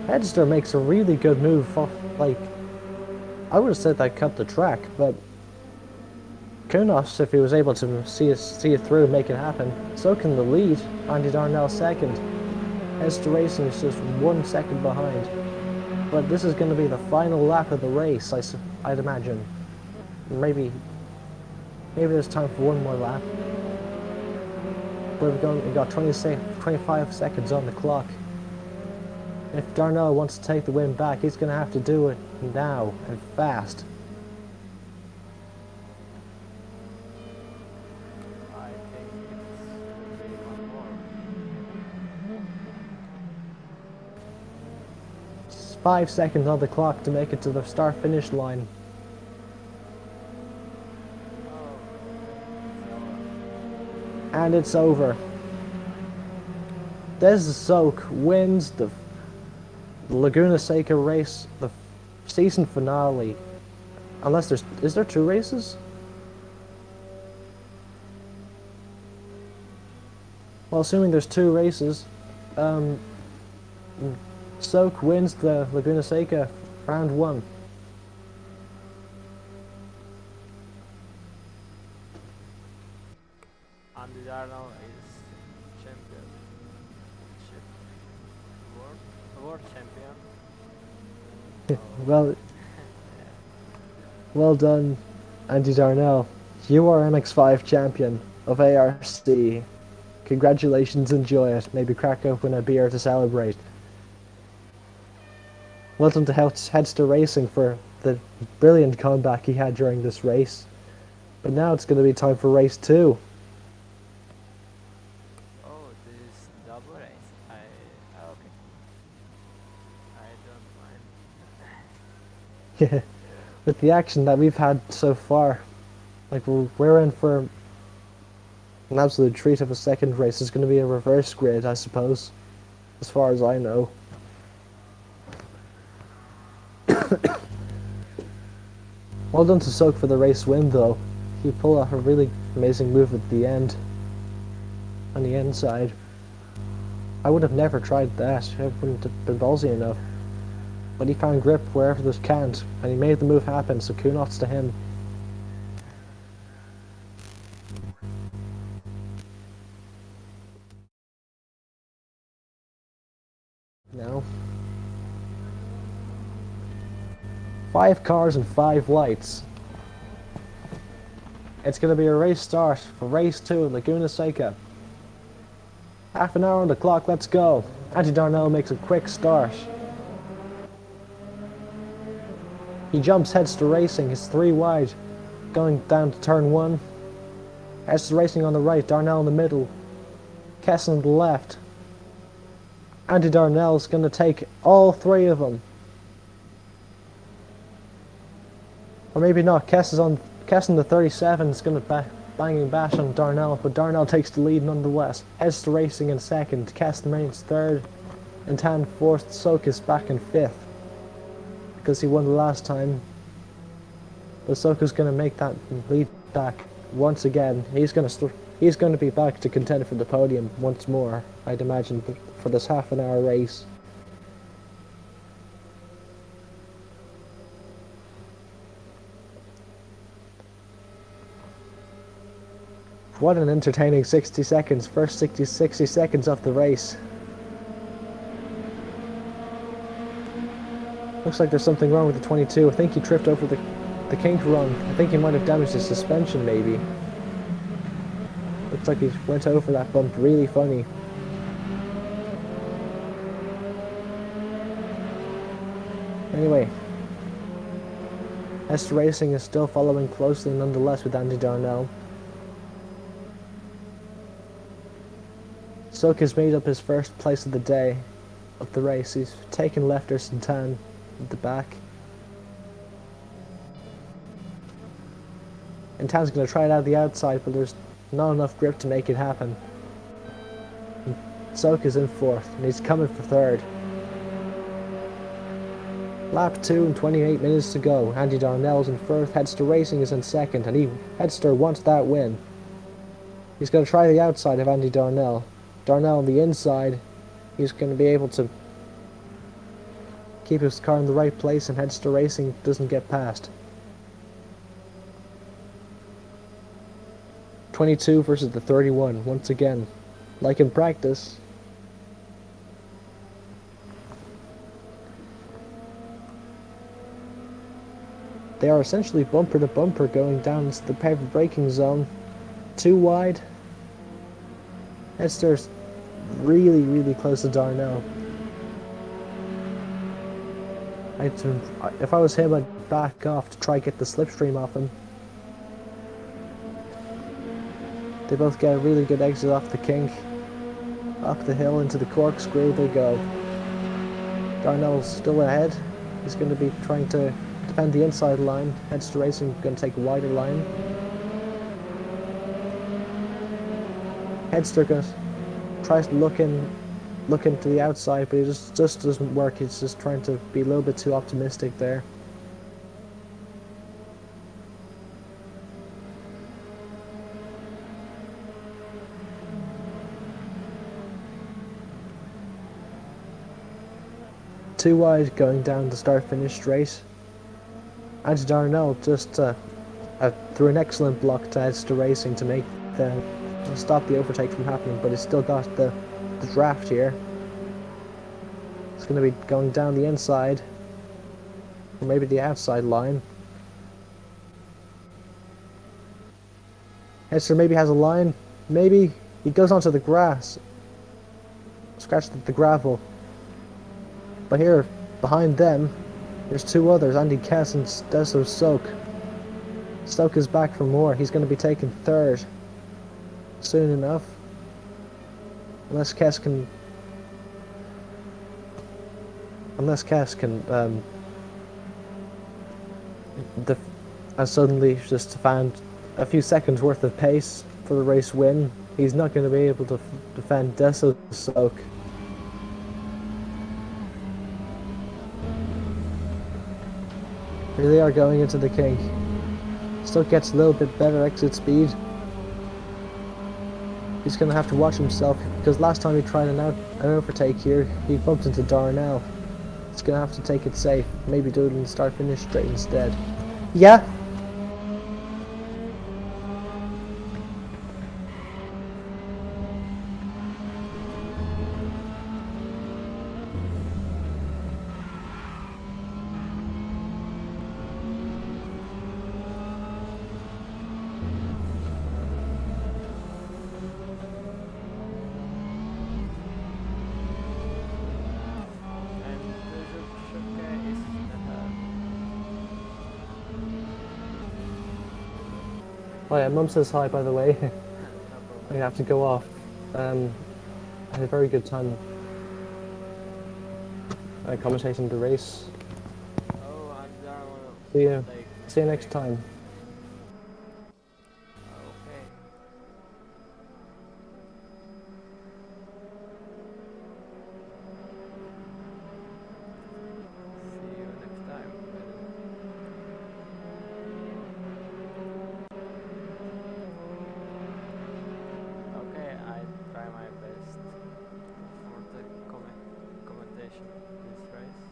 Headster makes a really good move. Like, I would have said that cut the track, but Kunos, if he was able to see it through, make it happen. So can the lead. Andy Darnell second. Headster Racing is just 1 second behind. But this is going to be the final lap of the race, I'd imagine. Maybe there's time for one more lap. We've got 25 seconds on the clock. If Darnell wants to take the win back, he's going to have to do it now and fast. I think it's maybe one more. It's 5 seconds on the clock to make it to the start-finish line. And it's over. Des Soak wins the Laguna Seca race, the season finale. Unless is there 2 races? Well, assuming there's 2 races, Soak wins the Laguna Seca round 1. Andy Darnell is championship world champion. Well done, Andy Darnell. You are MX5 champion of ARC. Congratulations, enjoy it. Maybe crack open a beer to celebrate. Well done to Headster Racing for the brilliant comeback he had during this race. But now it's going to be time for race 2. Oh, this is double race. Okay. I don't mind. Yeah, with the action that we've had so far, like we're in for an absolute treat of a second race. It's going to be a reverse grid, I suppose, as far as I know. Well done to Soak for the race win, though. He pulled off a really amazing move at the end, on the inside. I would have never tried that. It wouldn't have been ballsy enough. But he found grip wherever there's can't, and he made the move happen, so kudos to him. Now, 5 cars and 5 lights. It's going to be a race start for race 2 in Laguna Seca. Half an hour on the clock, let's go. Andy Darnell makes a quick start. He jumps, heads to racing. It's 3 wide. Going down to turn 1. Heads to racing on the right. Darnell in the middle. Kess on the left. Andy Darnell's going to take all 3 of them. Or maybe not. Kess in the 37 is going to banging bash on Darnell, but Darnell takes the lead nonetheless. Heads to racing in 2nd. Kess remains 3rd. And Tan 4th. Soak is back in 5th. Because he won the last time. But Soka's going to make that lead back once again. He's going to be back to contend for the podium once more, I'd imagine, for this half-an-hour race. What an entertaining 60 seconds, first 60 seconds of the race. Looks like there's something wrong with the 22. I think he tripped over the kink run. I think he might have damaged his suspension, maybe. Looks like he went over that bump. Really funny. Anyway, Esther Racing is still following closely nonetheless with Andy Darnell. Soak has made up his first place of the day of the race. He's taken lefters and Tan at the back. And Tan's going to try it out the outside, but there's not enough grip to make it happen. And Soak is in 4th, and he's coming for 3rd. Lap 2 and 28 minutes to go. Andy Darnell's in 1st, Headster Racing is in 2nd, and Headster wants that win. He's going to try the outside of Andy Darnell. Darnell on the inside, he's going to be able to keep his car in the right place, and Headster Racing doesn't get past. 22 versus the 31, once again, like in practice. They are essentially bumper to bumper going down into the paved braking zone. 2 wide. Headster's really, really close to Darnell. If I was him, I'd back off to try to get the slipstream off him. They both get a really good exit off the kink. Up the hill into the corkscrew they go. Darnell's still ahead. He's going to be trying to defend the inside line. Headster Racing going to take a wider line. Headster tries to look into the outside, but it just doesn't work. He's just trying to be a little bit too optimistic there. Too wide going down the start-finish straight. Andy Darnell just threw an excellent block to Headster Racing to make stop the overtake from happening, but it's still got the draft here. It's going to be going down the inside, or maybe the outside line. Headster maybe has a line. Maybe he goes onto the grass, scratched the gravel. But here, behind them, there's 2 others, Andy Kess and Deso Soak. Soak is back for more. He's going to be taking 3rd soon enough. Unless Kess can suddenly just found a few seconds worth of pace for the race win. He's not going to be able to defend Deso Soak. Here they are going into the kink. Still gets a little bit better exit speed. He's going to have to watch himself, because last time he tried an overtake here, he bumped into Darnell. He's going to have to take it safe. Maybe do it in the start-finish straight instead. Yeah. Oh yeah, Mum says hi, by the way. No I problem. have to go off. I had a very good time commentating the race. Oh, and there will See you. take See you next next week. time. Okay. See you next time. By the way. Okay, I try my best for the commentation this race.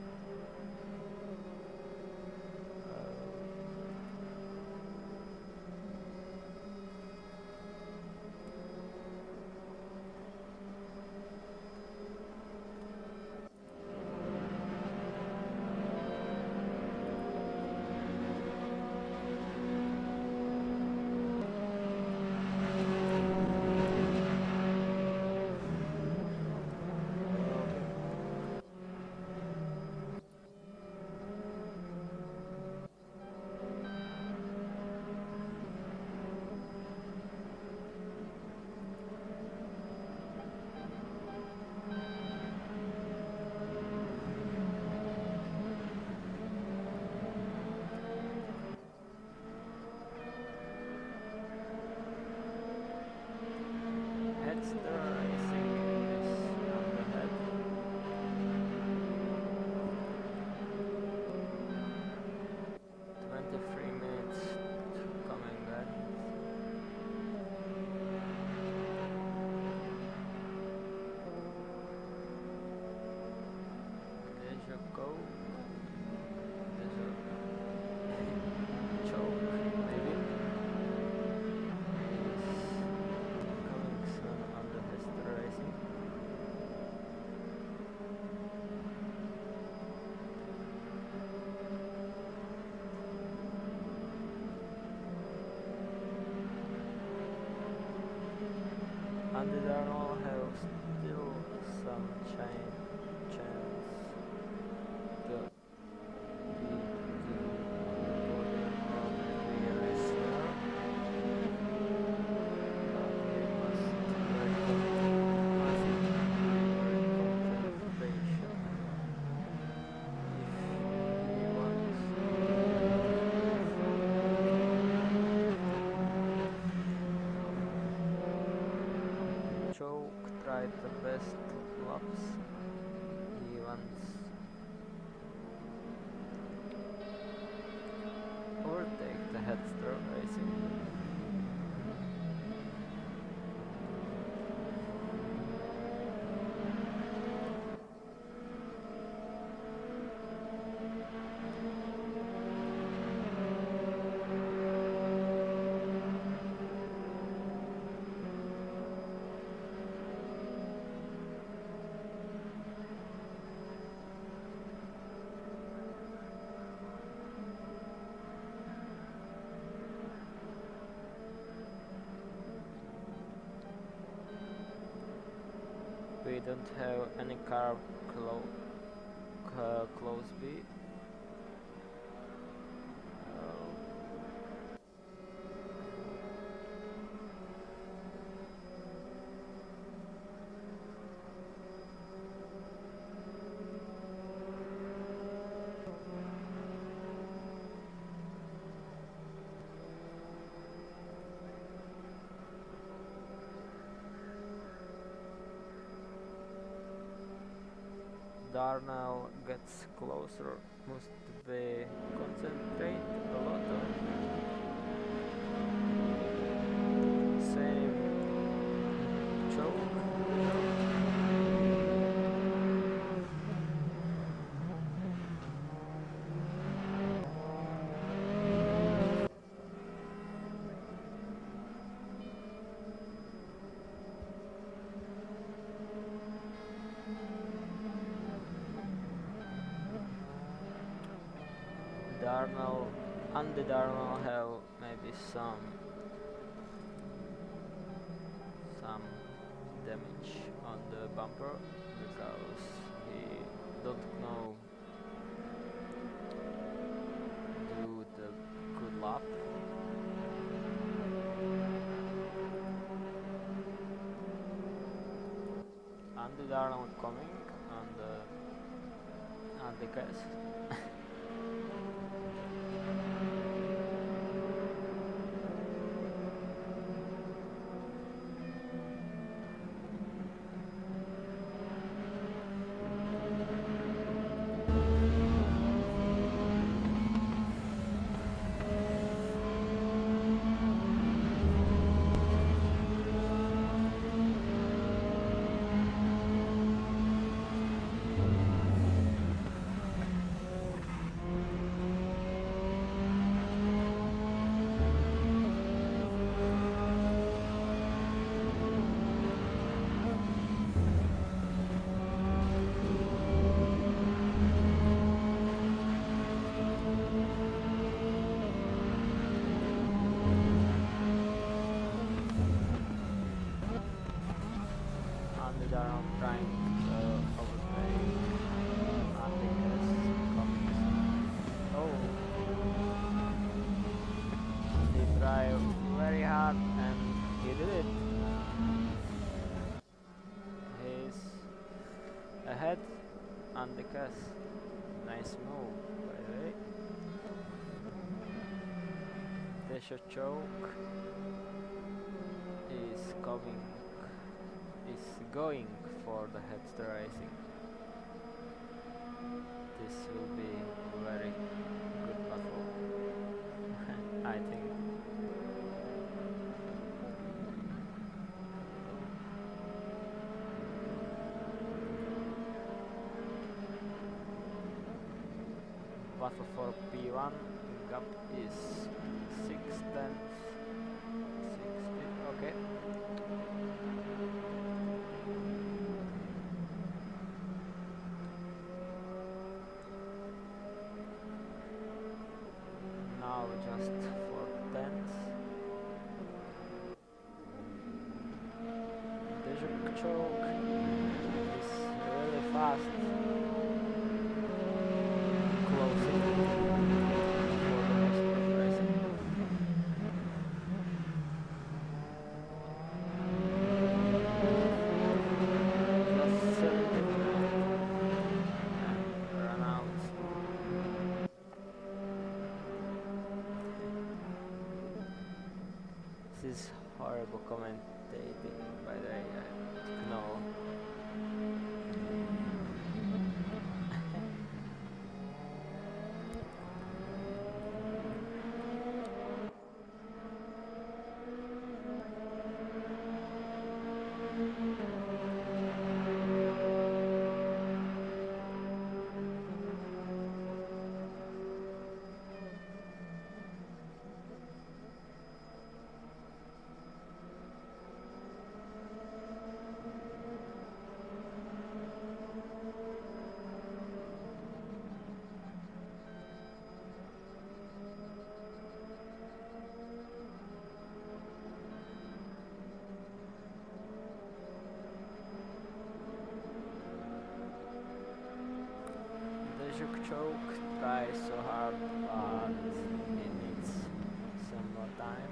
Headster Racing is on the head. 23 minutes coming ahead. There's your go. There's your choke, maybe. He's coming soon on the Hester Racing. And the Darnell have still some chance to be to podium of the Racer, but he must very concentration if he wants. Choke tried the best laps he wants. Overtake the Headster Racing. We don't have any car close by. Darnell gets closer, must be concentrate a lot on same choke. Darnell and the Darnell have maybe some damage on the bumper because he don't know do the good lap. Andy Darnold coming on the case. Andy Darnold trying to overtake Andy Cummings. Oh, he tried very hard and he did it. He's ahead on the case. Nice move, by the way. The choke is going for the headster racing. This will be a very good battle, I think. Battle for P1 gap is 6 tenths. 6 okay. Now just 4 tenths. The choke is really fast. Closing for the next racing. Just 70 and run out. This is horrible commentating, by the way. No. Choke tries so hard, but it needs some more time.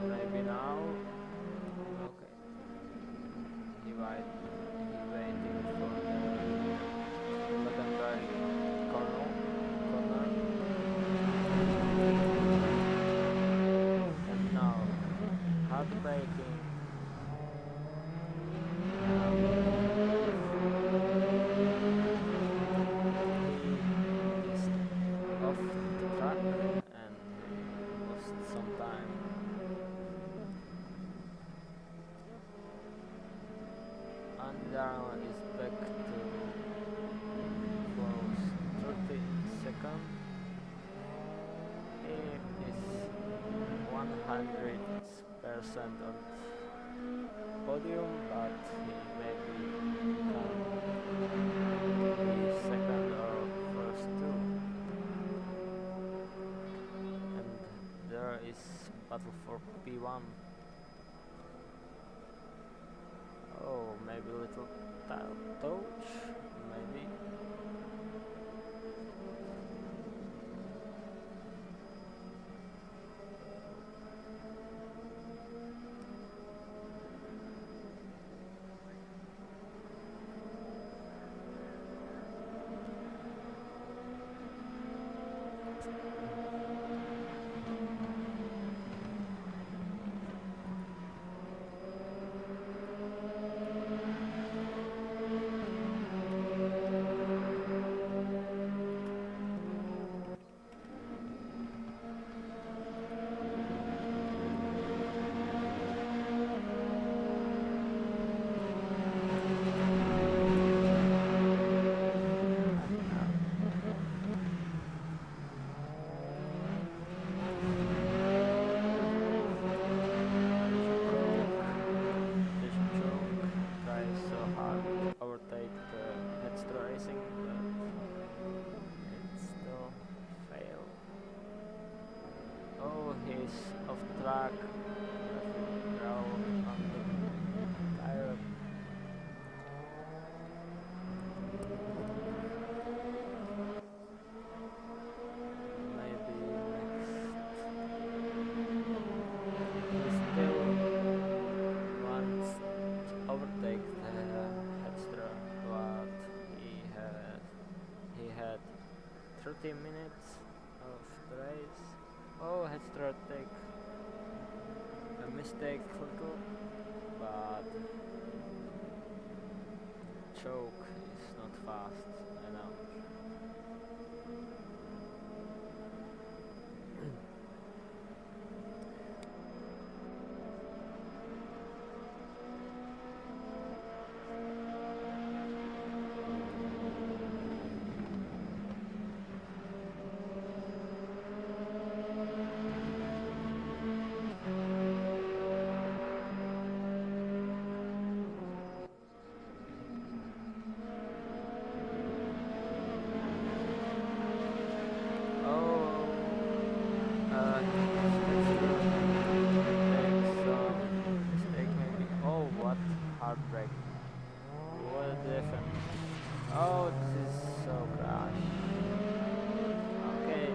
Maybe now. Okay. He's waiting for the legendary corner. And now, heartbreaking. Darnold is back to close 30 seconds. He is 100% on podium, but he maybe can be second or first too. And there is battle for P1. Oh, maybe a little touch, maybe. racing, but it's still fail. Oh, he's off track. Roll on the tire. Maybe next. He still wants to overtake the Headster, but he had 30 minutes of the race. Oh, Headster take a mistake little, but choke is not fast enough. Heartbreaking. What a defense. Oh, this is so crash. Okay.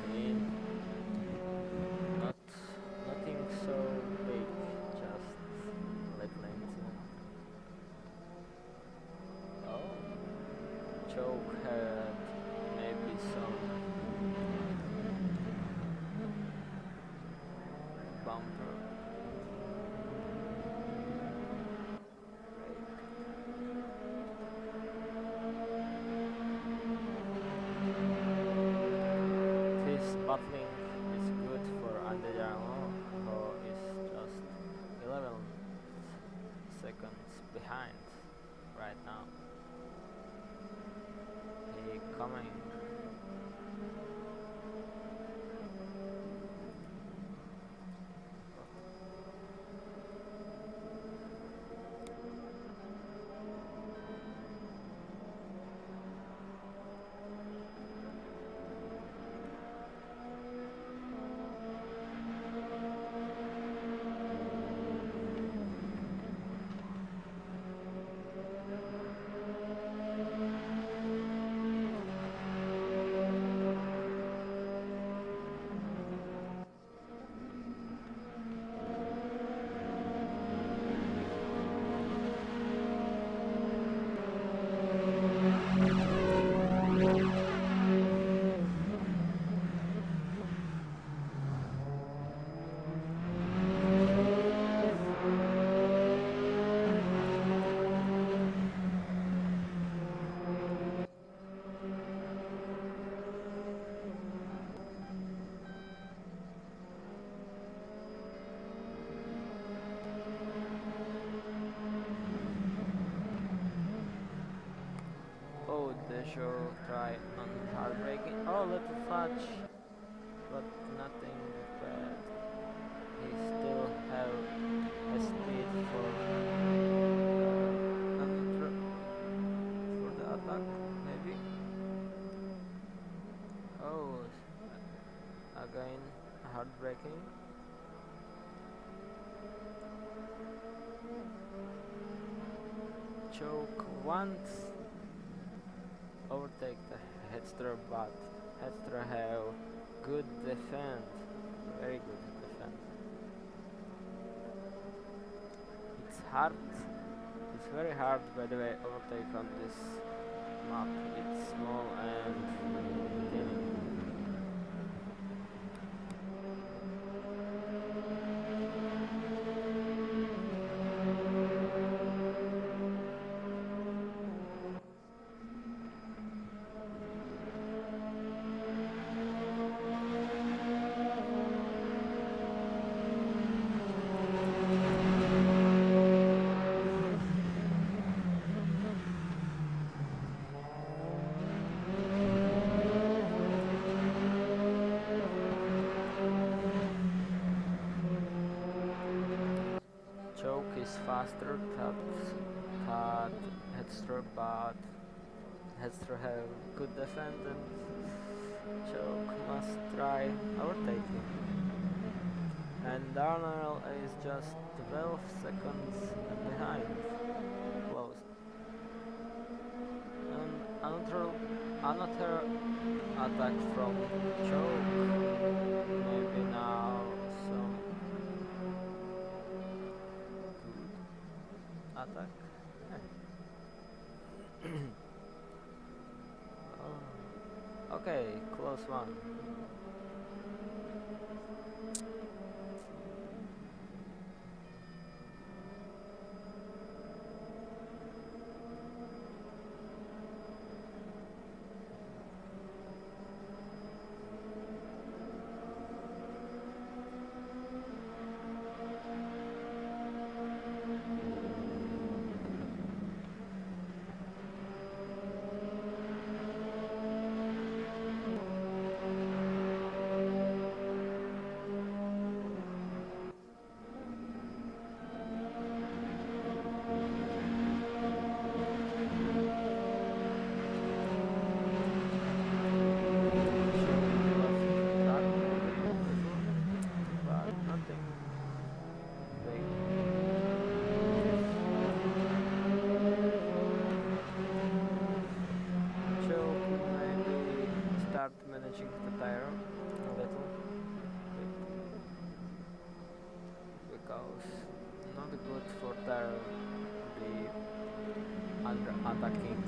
Clean. Nothing so big, just little incident. Oh. Choke had maybe some bumper. Battling is good for Andejano, who is just 11 seconds behind right now. He coming. Show try on heartbreaking. Oh, little fudge, but nothing bad. He still have a speed for the attack, maybe. Oh, again heartbreaking. Choke once. Overtake the Headster, but Headster have good defense, very good defense. It's hard, it's very hard by the way, overtake on this map. It's small and thin. Choke is faster, had Headster, but Headster have good defense and Choke must try overtake him. And Darnell is just 12 seconds behind. Close. And another attack from Choke. Maybe now some good attack. Oh. Okay, close one. Managing the tire a little bit because not good for tire be under attacking.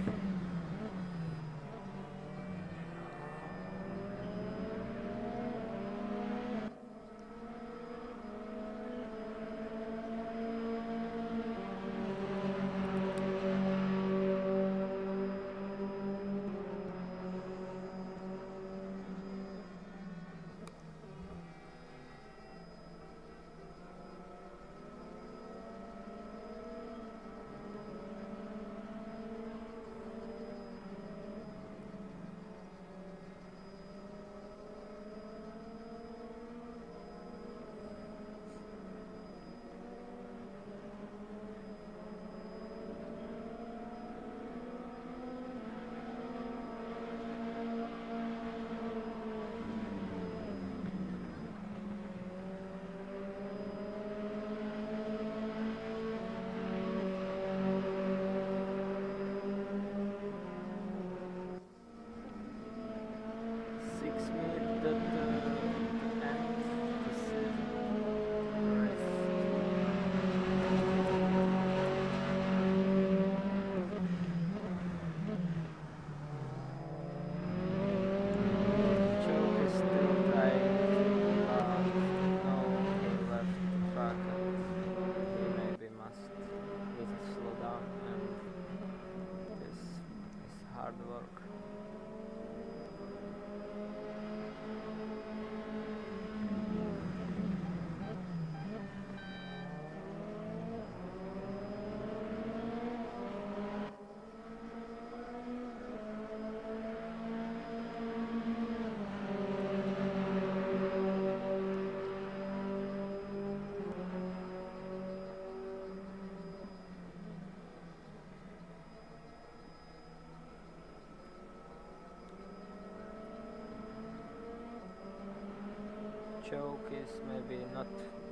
Choke is maybe not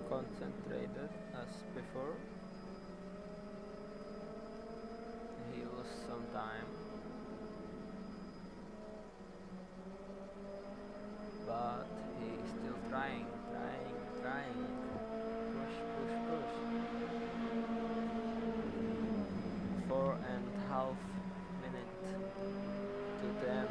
concentrated as before. He lost some time, but he's still trying. Push. 4.5 minutes to the end.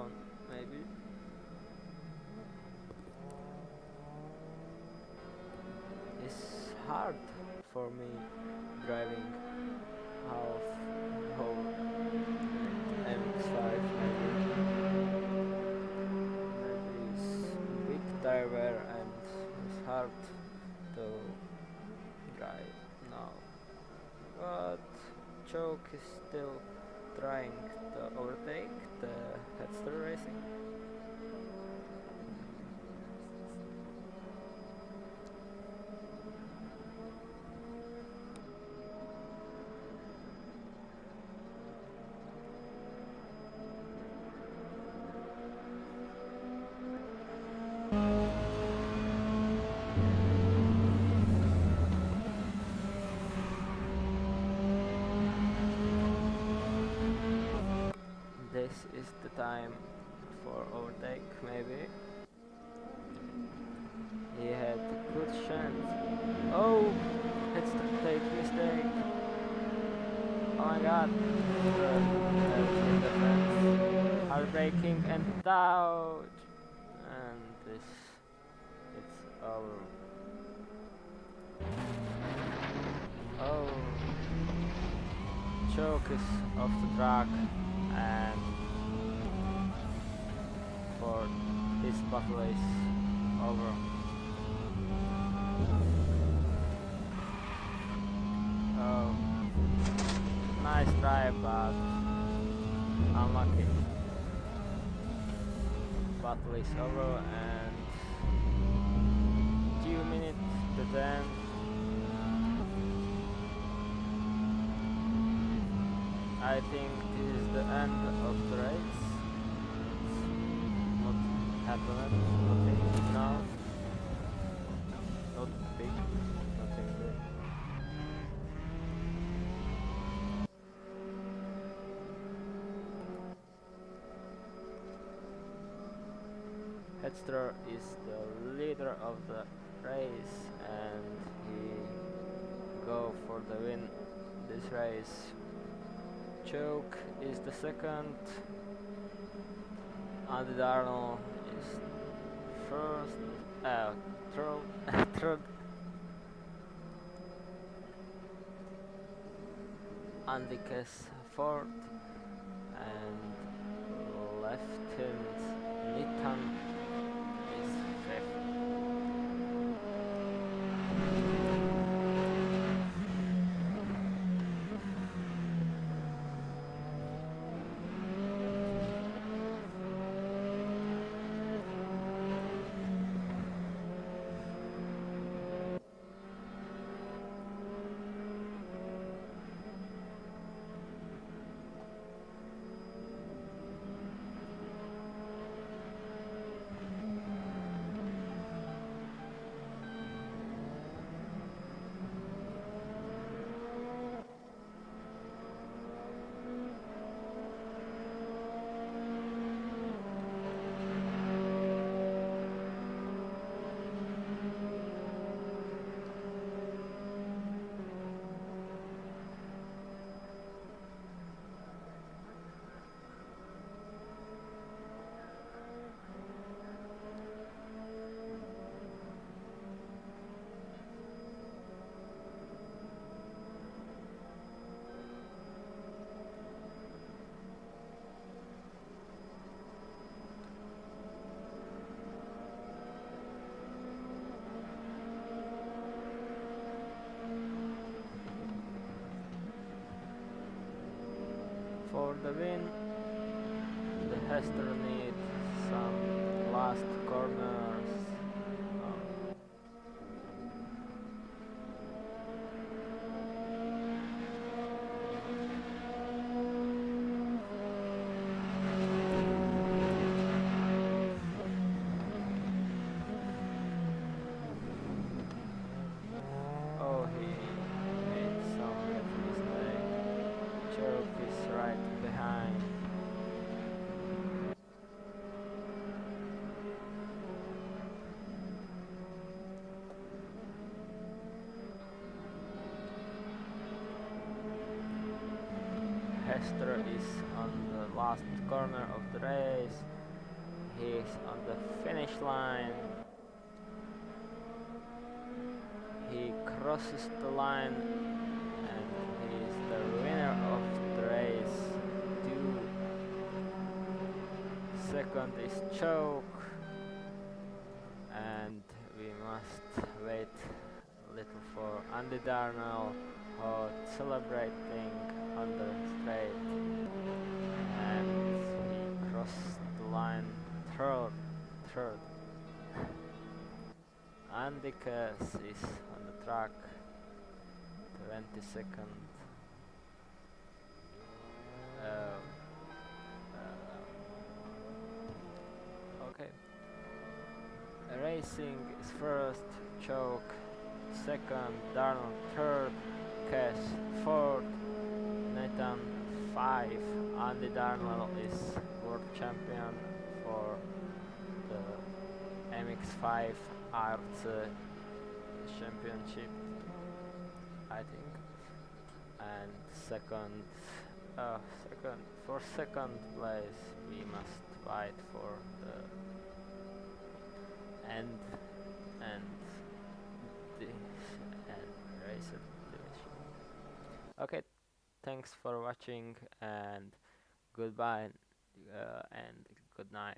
alone, maybe. It's hard for me driving half whole MX5 maybe it's big driver and it's hard to drive now. But Choke is still trying to overtake the Headster Racing. This is the time for overtake, maybe. He had a good chance. Oh, it's the take mistake. Oh my god. In the fence. Heartbreaking and out. And this, it's over. Oh, Choke is off the track, and for his battle is over. Oh, nice try, but unlucky. Battle is over, and 2 minutes to the end. I think this is the end of the race. Not happening, nothing big now. Not big, nothing big. Headster is the leader of the race and he go for the win this race. Choke is the second, Andy Darnell is first, third, Andy Kess fourth, and Lieutenant Nathan is fifth. For the win, the Hester need some last corners. Oh, he made some mistake. Choke is right behind. Hester is on the last corner of the race. He's on the finish line. He crosses the line and he's the winner of the race. 2. Second is choke, and we must wait a little for Andy Darnell, who's celebrating on the straight, and he crossed the line third. Andy Kess is on the track, 22nd. Okay. Racing is first, choke second, Darnell third, Kess fourth, Nathan 5. Andy Darnell is world champion for the MX5 Arts Championship, I think. And for second place we must fight for the end racer division. Okay, thanks for watching and goodbye and good night.